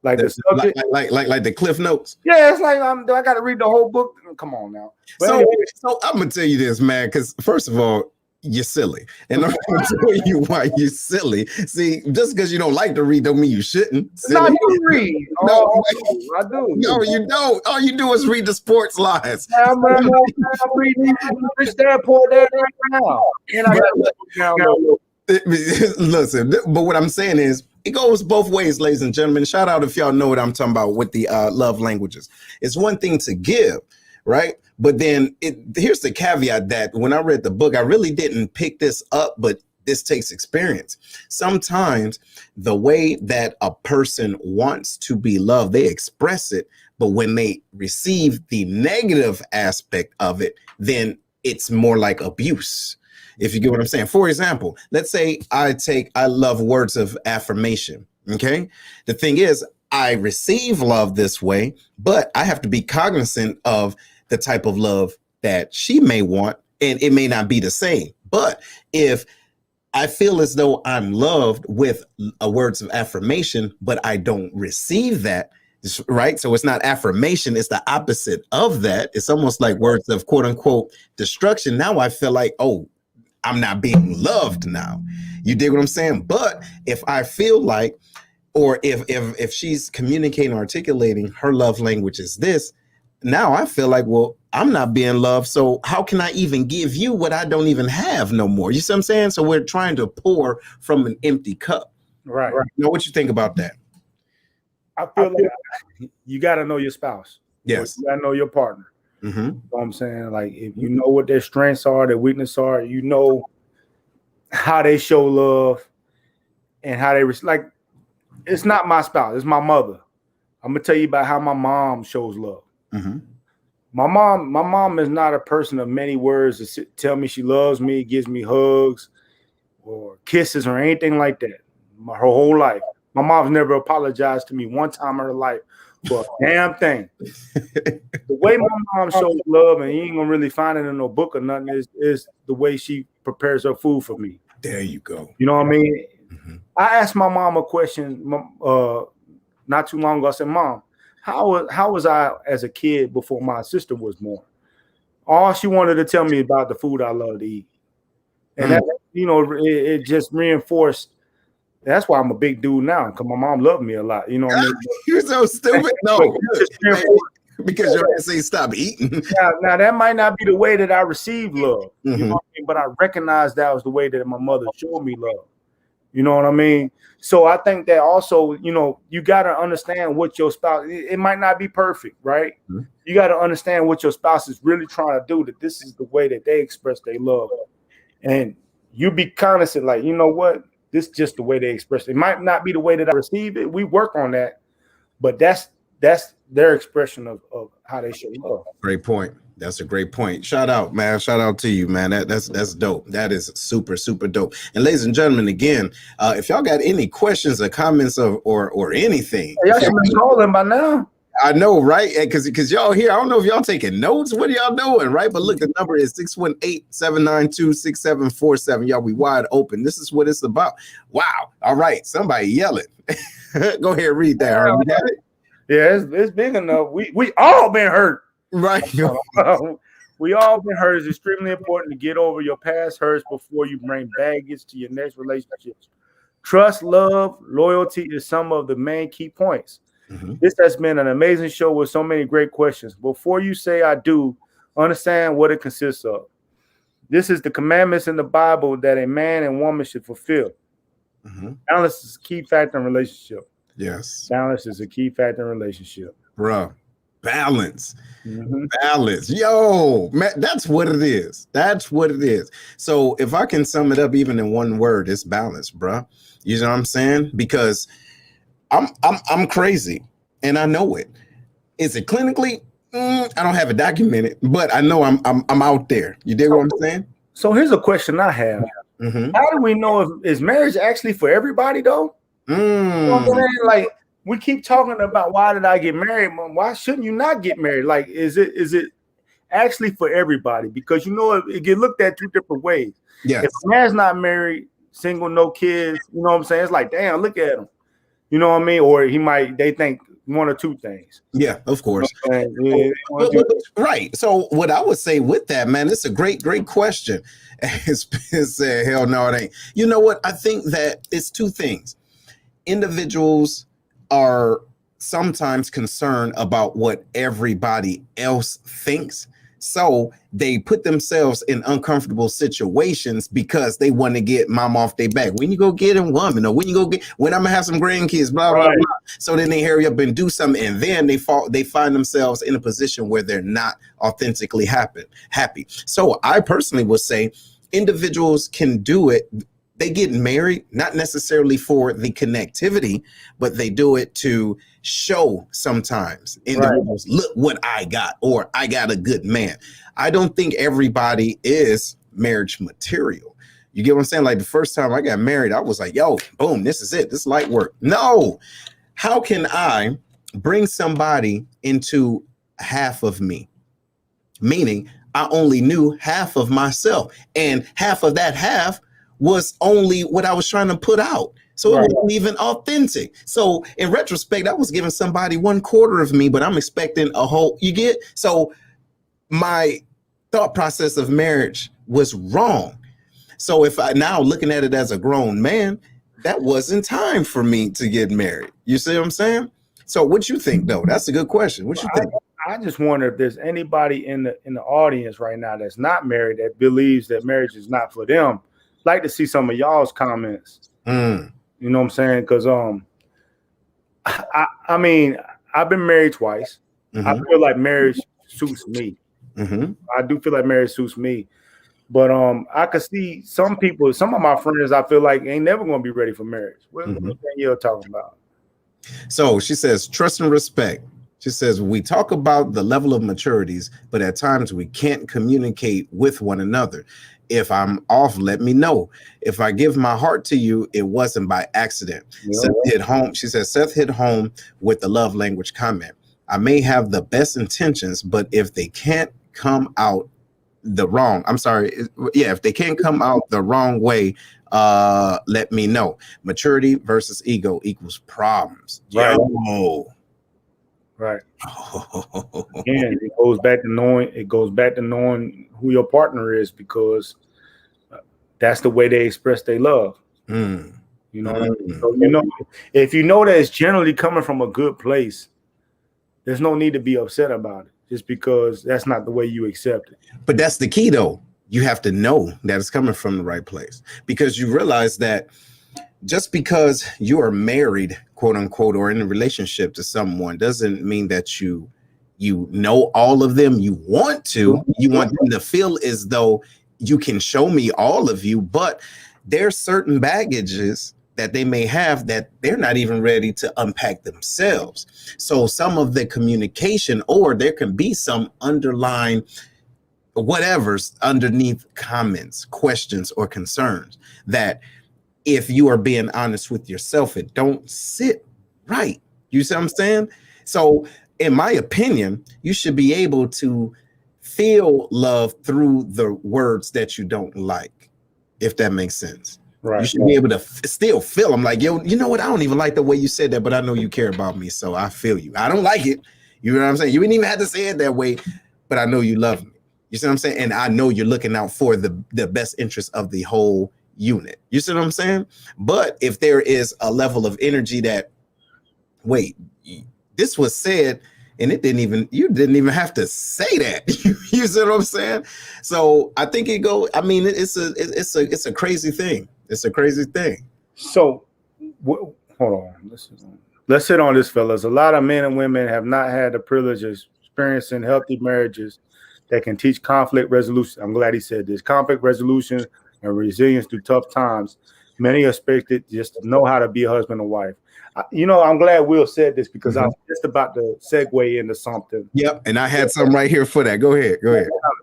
Speaker 4: like the subject,
Speaker 3: like the cliff notes.
Speaker 4: Yeah, it's like I got to read the whole book. Come on now. But
Speaker 3: So,
Speaker 4: anyway,
Speaker 3: so I'm gonna tell you this, man, because first of all, you're silly, and I'm gonna tell you why you're silly. See, just because you don't like to read don't mean you shouldn't.
Speaker 4: no,
Speaker 3: Silly.
Speaker 4: you read.
Speaker 3: No,
Speaker 4: I do.
Speaker 3: No, you don't. All you do is read the sports lines.
Speaker 4: I'm reading Rich Dad Poor Dad right now, and I got to
Speaker 3: Listen, but what I'm saying is it goes both ways, ladies and gentlemen. Shout out if y'all know what I'm talking about with the love languages. It's one thing to give, right? But then here's the caveat that when I read the book, I really didn't pick this up, but this takes experience. Sometimes the way that a person wants to be loved, they express it, but when they receive the negative aspect of it, then it's more like abuse. If you get what I'm saying. For example, let's say I love words of affirmation. Okay. The thing is, I receive love this way, but I have to be cognizant of the type of love that she may want, and it may not be the same. But if I feel as though I'm loved with words of affirmation, but I don't receive that, right? So it's not affirmation, it's the opposite of that. It's almost like words of quote unquote destruction. Now I feel like, oh, I'm not being loved now. You dig what I'm saying? But if I feel like, or if she's communicating, articulating her love language is this, now I feel like, well, I'm not being loved. So how can I even give you what I don't even have no more? You see what I'm saying? So we're trying to pour from an empty cup.
Speaker 4: Right.
Speaker 3: You know what you think about that?
Speaker 4: I feel like you got to know your spouse.
Speaker 3: Yes.
Speaker 4: You got to know your partner.
Speaker 3: Mm-hmm.
Speaker 4: You know what I'm saying? Like, if you know what their strengths are, their weaknesses are, you know how they show love and how they like. It's not my spouse, it's my mother. I'm gonna tell you about how my mom shows love.
Speaker 3: Mm-hmm.
Speaker 4: My mom is not a person of many words to tell me she loves me, gives me hugs or kisses or anything like that. Her whole life. My mom's never apologized to me one time in her life for a damn thing. The way my mom shows love, and you ain't gonna really find it in no book or nothing, is the way she prepares her food for me.
Speaker 3: There you go.
Speaker 4: You know what I mean?
Speaker 3: Mm-hmm.
Speaker 4: I asked my mom a question not too long ago. I said, Mom, how was I as a kid before my sister was born? All she wanted to tell me about the food I love to eat. And that, you know, it just reinforced. That's why I'm a big dude now, because my mom loved me a lot. You know what I mean?
Speaker 3: You're so stupid. No, because your ass say stop eating.
Speaker 4: Now that might not be the way that I receive love, you know what I mean? But I recognize that was the way that my mother showed me love. You know what I mean? So I think that also, you know, you got to understand what your spouse, it might not be perfect, right? Mm-hmm. You got to understand what your spouse is really trying to do, that this is the way that they express their love. And you be cognizant, like, you know what? This is just the way they express it. It might not be the way that I receive it. We work on that, but that's their expression of how they show love.
Speaker 3: Great point. That's a great point. Shout out, man. Shout out to you, man. That's dope. That is super, super dope. And ladies and gentlemen, again, if y'all got any questions or comments or anything,
Speaker 4: y'all should be calling by now.
Speaker 3: I know, right? Because y'all here, I don't know if y'all taking notes. What are y'all doing, right? But look, the number is 618-792-6747. Y'all, we wide open. This is what it's about. Wow. All right. Somebody yelling. Go ahead, read that. You got it?
Speaker 4: Yeah, it's big enough. We all been hurt.
Speaker 3: Right.
Speaker 4: We all been hurt. It's extremely important to get over your past hurts before you bring baggage to your next relationships. Trust, love, loyalty is some of the main key points. This has been an amazing show with so many great questions. Before you say I do, understand what it consists of. This is the commandments in the Bible that a man and woman should fulfill. Balance is a key factor in relationship.
Speaker 3: Yes.
Speaker 4: Balance is a key factor in relationship.
Speaker 3: Bruh. Balance. Balance. Yo, man, that's what it is. That's what it is. So if I can sum it up even in one word, it's balance, bruh. You know what I'm saying? Because I'm crazy and I know it. Is it clinically? I don't have it documented, but I know I'm out there. You dig what I'm saying?
Speaker 4: So here's a question I have. How do we know if is marriage actually for everybody though? You know what I'm saying? Like we keep talking about why did I get married? Why shouldn't you not get married? Like is it actually for everybody? Because you know it get looked at two different ways.
Speaker 3: Yes.
Speaker 4: If a man's not married, single, no kids, you know what I'm saying? It's like, damn, look at him. You know what I mean? Or they think one or two things.
Speaker 3: Yeah, of course. Right. So what I would say with that, man, it's a great question. It's hell no, it ain't. You know what? I think that it's two things. Individuals are sometimes concerned about what everybody else thinks. So they put themselves in uncomfortable situations because they want to get mom off their back. When you go get a woman, or when I'm gonna have some grandkids, blah, blah, blah. So then they hurry up and do something, and then they find themselves in a position where they're not authentically happy. So I personally would say individuals can do it. They get married, not necessarily for the connectivity, but they do it to show sometimes individuals, look what I got, or I got a good man. I don't think everybody is marriage material. You get what I'm saying? Like the first time I got married, I was like, yo, boom, this is it. This is light work. No. How can I bring somebody into half of me? Meaning I only knew half of myself, and half of that half was only what I was trying to put out. So it wasn't even authentic. So in retrospect, I was giving somebody 1/4 of me, but I'm expecting a whole, you get? So my thought process of marriage was wrong. So if I now looking at it as a grown man, that wasn't time for me to get married. You see what I'm saying? So what you think though? That's a good question. What you think?
Speaker 4: I just wonder if there's anybody in the audience right now that's not married that believes that marriage is not for them. Like to see some of y'all's comments. You know what I'm saying? Because I mean, I've been married twice. I feel like marriage suits me. I do feel like marriage suits me. But I could see some people, some of my friends, I feel like ain't never gonna be ready for marriage. What Danielle talking about?
Speaker 3: So she says, trust and respect. She says, we talk about the level of maturities, but at times we can't communicate with one another. If I'm off, let me know. If I give my heart to you, it wasn't by accident. Seth hit home. She says, Seth hit home with the love language comment. I may have the best intentions, but if they can't come out the wrong, if they can't come out the wrong way, let me know. Maturity versus ego equals problems.
Speaker 4: Right.
Speaker 3: Yo.
Speaker 4: Right. Again, it goes back to knowing who your partner is, because that's the way they express their love. You know, so, you know, if you know that it's generally coming from a good place, there's no need to be upset about it just because that's not the way you accept it.
Speaker 3: But that's the key though. You have to know that it's coming from the right place, because you realize that just because you are married, quote unquote, or in a relationship to someone doesn't mean that you know all of them. You want them to feel as though you can show me all of you, but there's certain baggages that they may have that they're not even ready to unpack themselves. So some of the communication, or there can be some underlying whatever's underneath comments, questions, or concerns that if you are being honest with yourself, it don't sit right. You see what I'm saying? So in my opinion, you should be able to feel love through the words that you don't like, if that makes sense. Right. You should be able to still feel them, like, yo, you know what? I don't even like the way you said that, but I know you care about me, so I feel you. I don't like it. You know what I'm saying? You didn't even have to say it that way, but I know you love me. You see what I'm saying? And I know you're looking out for the best interest of the whole unit. You see what I'm saying? But if there is a level of energy that, wait, this was said, and you didn't even have to say that. You see what I'm saying? So I think it's a crazy thing. It's a crazy thing.
Speaker 4: So hold on. Let's hit on this, fellas. A lot of men and women have not had the privilege of experiencing healthy marriages that can teach conflict resolution. I'm glad he said this. Conflict resolution and resilience through tough times. Many expect it just to know how to be a husband and wife. I'm glad Will said this because I was just about to segue into something.
Speaker 3: Yep, and I had something right here for that. Go ahead.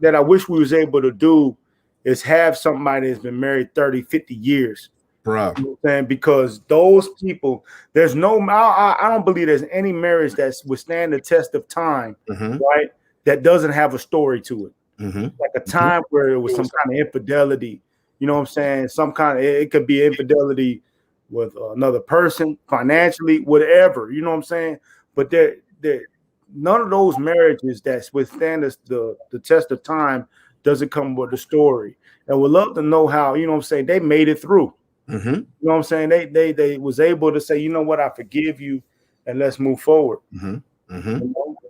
Speaker 4: That I wish we was able to do is have somebody that's been married 30, 50 years.
Speaker 3: Bro.
Speaker 4: You know what I'm saying? Because those people, I don't believe there's any marriage that's withstand the test of time, right? That doesn't have a story to it. Like a time where it was some kind of infidelity, you know what I'm saying? It could be infidelity with another person, financially, whatever, you know what I'm saying? But none of those marriages that withstand the test of time doesn't come with a story. And we'd love to know how, you know what I'm saying, they made it through. You know what I'm saying? They was able to say, you know what, I forgive you, and let's move forward. You know? What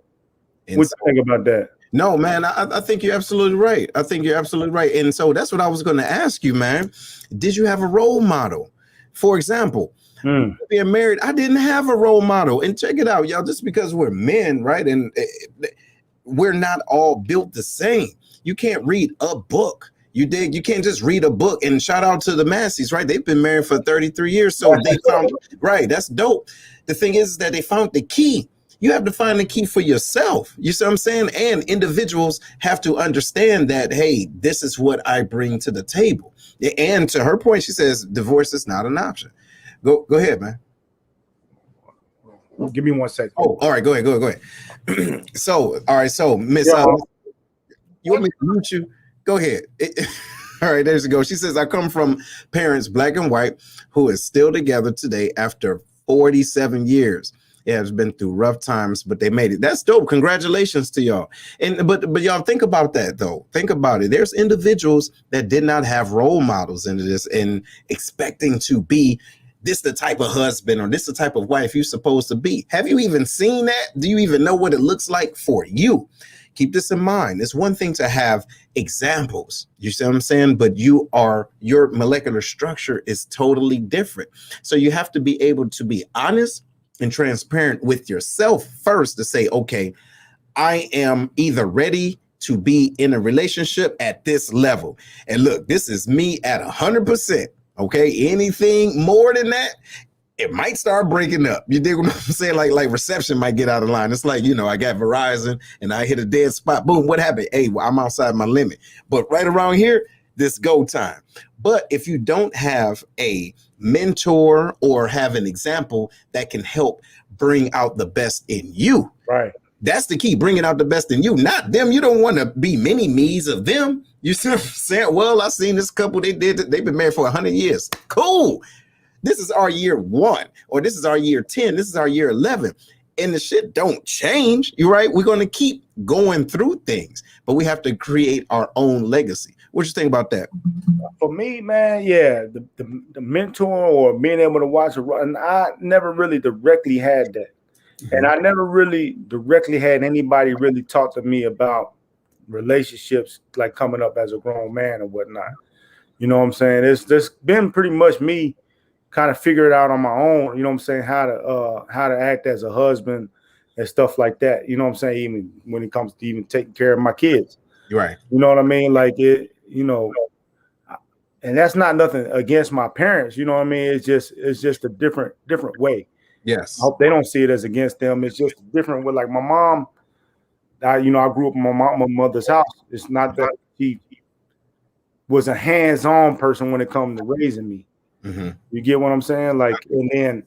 Speaker 4: do you think about that?
Speaker 3: No, man, I think you're absolutely right. And so that's what I was going to ask you, man. Did you have a role model? For example, being married, I didn't have a role model. And check it out, y'all, just because we're men, right? And we're not all built the same. You can't read a book. You dig? You can't just read a book. And shout out to the Massies, right? They've been married for 33 years. So they found, right, that's dope. The thing is that they found the key. You have to find the key for yourself. You see what I'm saying? And individuals have to understand that, hey, this is what I bring to the table. And to her point, she says divorce is not an option. Go ahead, man.
Speaker 4: Give me 1 second.
Speaker 3: Oh, all right, go ahead. So Miss, you want me to mute you? Go ahead. All right, there she goes. She says, I come from parents, black and white, who is still together today after 47 years. Yeah, it's been through rough times, but they made it. That's dope. Congratulations to y'all. And but y'all think about that though. Think about it. There's individuals that did not have role models into this and expecting to be this the type of husband or this the type of wife you're supposed to be. Have you even seen that? Do you even know what it looks like for you? Keep this in mind. It's one thing to have examples, you see what I'm saying? But your molecular structure is totally different. So you have to be able to be honest and transparent with yourself first to say, okay, I am either ready to be in a relationship at this level. And look, this is me at 100%. Okay. Anything more than that, it might start breaking up. You dig what I'm saying? Like reception might get out of line. It's like, I got Verizon and I hit a dead spot. Boom, what happened? Hey, well, I'm outside my limit. But right around here, this go time. But if you don't have a mentor or have an example that can help bring out the best in you,
Speaker 4: right?
Speaker 3: That's the key, bringing out the best in you, not them. You don't want to be many me's of them. You see what I'm saying? Well, I seen this couple, they've been married for 100 years. Cool. This is our year 1, or this is our year 10. This is our year 11. And the shit don't change. You're right. We're going to keep going through things, but we have to create our own legacy. What you think about that?
Speaker 4: For me, man, yeah, the mentor or being able to watch it run, I never really directly had that. And I never really directly had anybody really talk to me about relationships, like coming up as a grown man or whatnot. You know what I'm saying? It's just been pretty much me kind of figure it out on my own, you know what I'm saying, how to act as a husband and stuff like that. You know what I'm saying? Even when it comes to even taking care of my kids.
Speaker 3: Right.
Speaker 4: You know what I mean? Like it, and that's not nothing against my parents, you know what I mean? It's just a different way.
Speaker 3: Yes.
Speaker 4: I hope they don't see it as against them. It's just different with like my mom. I grew up in my mother's house. It's not that she was a hands-on person when it comes to raising me.
Speaker 3: Mm-hmm.
Speaker 4: You get what I'm saying? Like, and then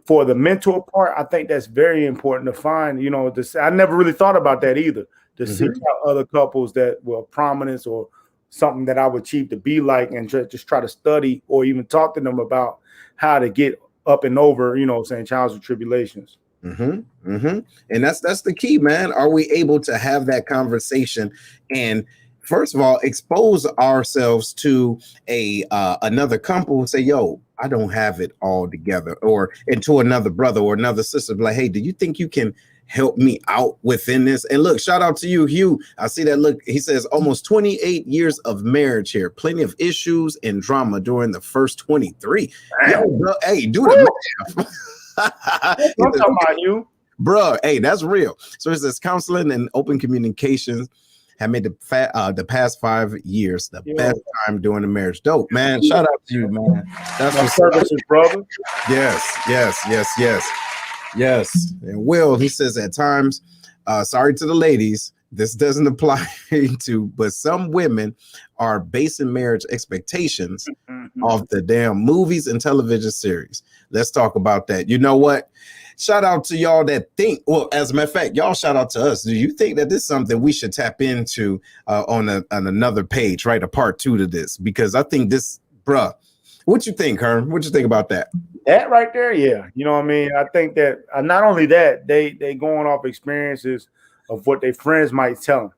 Speaker 4: for the mentor part, I think that's very important to find, I never really thought about that either, to seek out other couples that were prominence or something that I would achieve to be like, and just try to study or even talk to them about how to get up and over, trials and tribulations.
Speaker 3: And that's the key, man. Are we able to have that conversation? And first of all, expose ourselves to a another couple and say, yo, I don't have it all together, or into another brother or another sister, like, hey, do you think you can help me out within this? And look, shout out to you, Hugh. I see that. Look, he says almost 28 years of marriage here, plenty of issues and drama during the first 23. Yo, bro, hey, do the math.
Speaker 4: I'm talking about you.
Speaker 3: Bro, hey, that's real. So it says counseling and open communications have made the past 5 years the best time during the marriage. Dope, man. Shout out to you, man. That's
Speaker 4: my services, brother.
Speaker 3: Yes. And Will, he says at times, sorry to the ladies, this doesn't apply to, but some women are basing marriage expectations off the damn movies and television series. Let's talk about that. You know what? Shout out to y'all that think, well, as a matter of fact, y'all shout out to us. Do you think that this is something we should tap into on another page, right? A part 2 to this? Because I think this, bruh, what you think, Herm? What you think about that?
Speaker 4: That right there, yeah. You know what I mean? I think that not only that, they going off experiences of what their friends might tell them.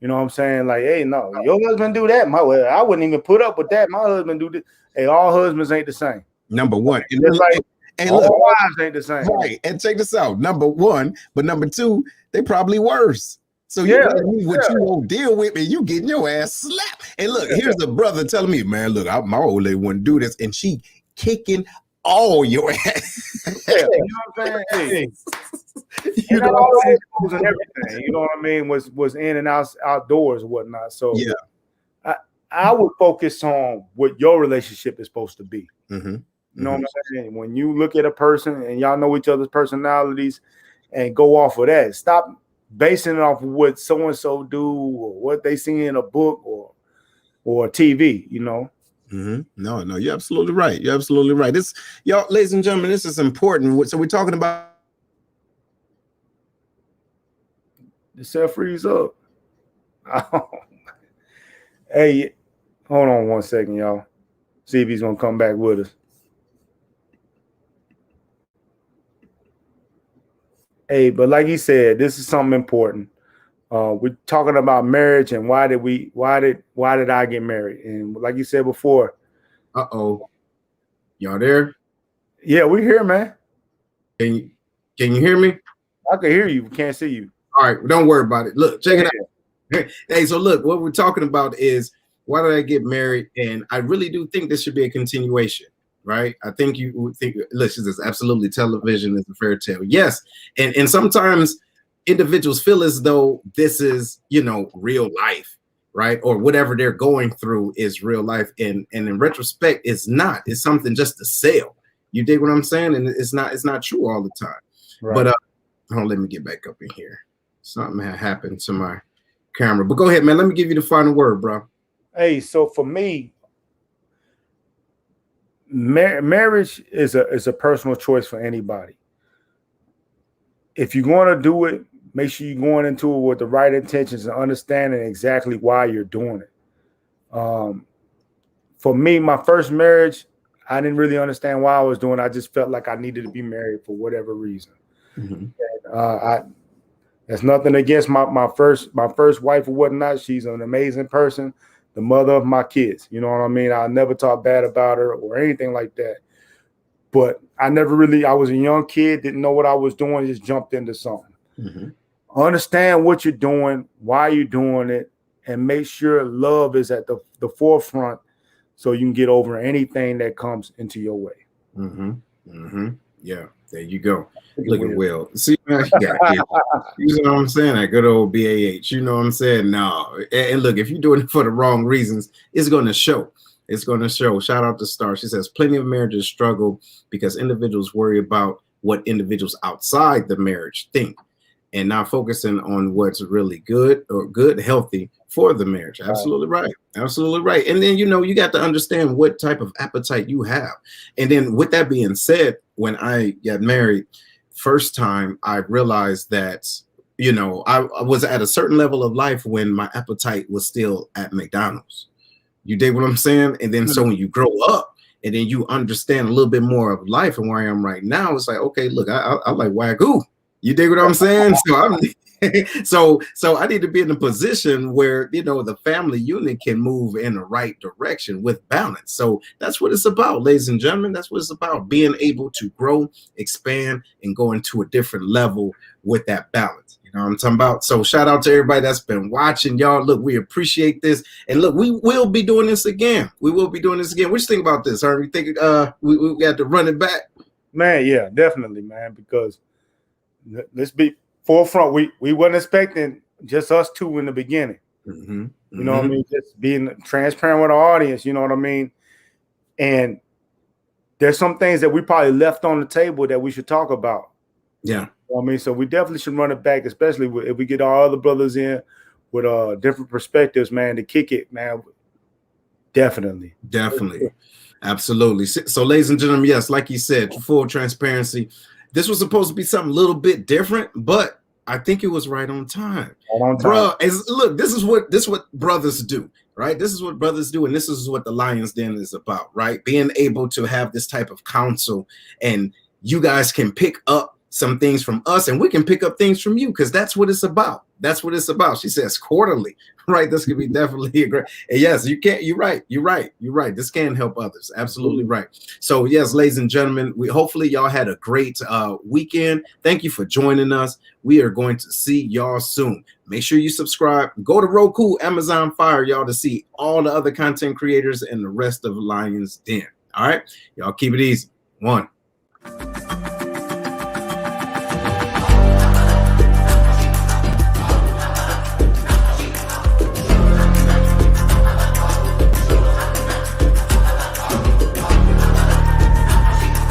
Speaker 4: You know what I'm saying? Like, hey, no, your husband do that. I wouldn't even put up with that. My husband do this. Hey, all husbands ain't the same.
Speaker 3: Number one.
Speaker 4: It's like, and look, all wives ain't the same.
Speaker 3: Right. And check this out. Number one, but number two, they probably worse. So you what you won't deal with, and you getting your ass slapped. And look, here's a brother telling me, man, look, my old lady wouldn't do this, and she kicking all your ass.
Speaker 4: You know what I'm saying? Hey, you know all those schools and everything. You know what I mean? Was in and outdoors and whatnot. So yeah, I would focus on what your relationship is supposed to be. You know what I'm saying? When you look at a person and y'all know each other's personalities and go off of that, stop basing it off of what so-and-so do or what they see in a book or TV, you know?
Speaker 3: No, you're absolutely right. You're absolutely right. This, y'all, ladies and gentlemen, this is important. So we're talking about
Speaker 4: the cell freeze up. Hey, hold on 1 second, y'all. See if he's gonna come back with us. Hey, but like he said, this is something important. We're talking about marriage and why did I get married? And like you said before,
Speaker 3: y'all there?
Speaker 4: Yeah, we here, man.
Speaker 3: Can you hear me?
Speaker 4: I can hear you. We can't see you.
Speaker 3: All right, don't worry about it. Look, check it out. Hey, so look, what we're talking about is why did I get married? And I really do think this should be a continuation. Right? I think you would think, listen, this absolutely television is a fairy tale. Yes. And sometimes individuals feel as though this is, real life, right? Or whatever they're going through is real life. And in retrospect, it's not. It's something just to sell. You dig what I'm saying? And it's not true all the time. Right. But hold on, let me get back up in here. Something had happened to my camera. But go ahead, man. Let me give you the final word, bro.
Speaker 4: Hey, so for me, marriage is a personal choice for anybody. If you're going to do it, make sure you're going into it with the right intentions and understanding exactly why you're doing it. For me, my first marriage, I didn't really understand why I was doing it. I just felt like I needed to be married for whatever reason. And, that's nothing against my first wife or whatnot. She's an amazing person. The mother of my kids, you know what I mean? I never talk bad about her or anything like that. But I was a young kid, didn't know what I was doing, just jumped into something. Understand what you're doing, why you're doing it, and make sure love is at the forefront so you can get over anything that comes into your way.
Speaker 3: Yeah, there you go. Look at Will. See, man, you know what I'm saying? That good old BAH. You know what I'm saying? No. And look, if you're doing it for the wrong reasons, it's going to show. It's going to show. Shout out to Star. She says, plenty of marriages struggle because individuals worry about what individuals outside the marriage think and not focusing on what's really good or good, healthy for the marriage. Absolutely right. Absolutely right. And then, you got to understand what type of appetite you have. And then with that being said, when I got married, first time I realized that, I was at a certain level of life when my appetite was still at McDonald's. You dig what I'm saying? And then so when you grow up and then you understand a little bit more of life and where I am right now, it's like, okay, look, I like Wagyu. You dig what I'm saying? So So I need to be in a position where, you know, the family unit can move in the right direction with balance. So that's what it's about, ladies and gentlemen. That's what it's about, being able to grow, expand, and go into a different level with that balance. You know what I'm talking about? So shout out to everybody that's been watching, y'all. Look, we appreciate this. And look, we will be doing this again. We will be doing this again. What you think about this? Are we think we got to run it back?
Speaker 4: Man, yeah, definitely, man, because let's be forefront. We weren't expecting just us two in the beginning.
Speaker 3: Mm-hmm.
Speaker 4: You know what I mean? Just being transparent with our audience, you know what I mean? And there's some things that we probably left on the table that we should talk about.
Speaker 3: Yeah.
Speaker 4: You know what I mean? So we definitely should run it back, especially if we get our other brothers in with different perspectives, man, to kick it, man. Definitely.
Speaker 3: Absolutely. So, ladies and gentlemen, yes, like you said, full transparency. This was supposed to be something a little bit different, but I think it was right on time. Bro, look, this is what brothers do, right? This is what brothers do, and this is what the Lions Den is about, right? Being able to have this type of counsel, and you guys can pick up some things from us, and we can pick up things from you, because that's what it's about. That's what it's about. She says quarterly, right? This could be definitely a great. And yes, you can't. You're right. This can help others. Absolutely right. So yes, ladies and gentlemen, hopefully y'all had a great weekend. Thank you for joining us. We are going to see y'all soon. Make sure you subscribe. Go to Roku, Amazon Fire, y'all, to see all the other content creators and the rest of Lions Den. All right, y'all keep it easy. One.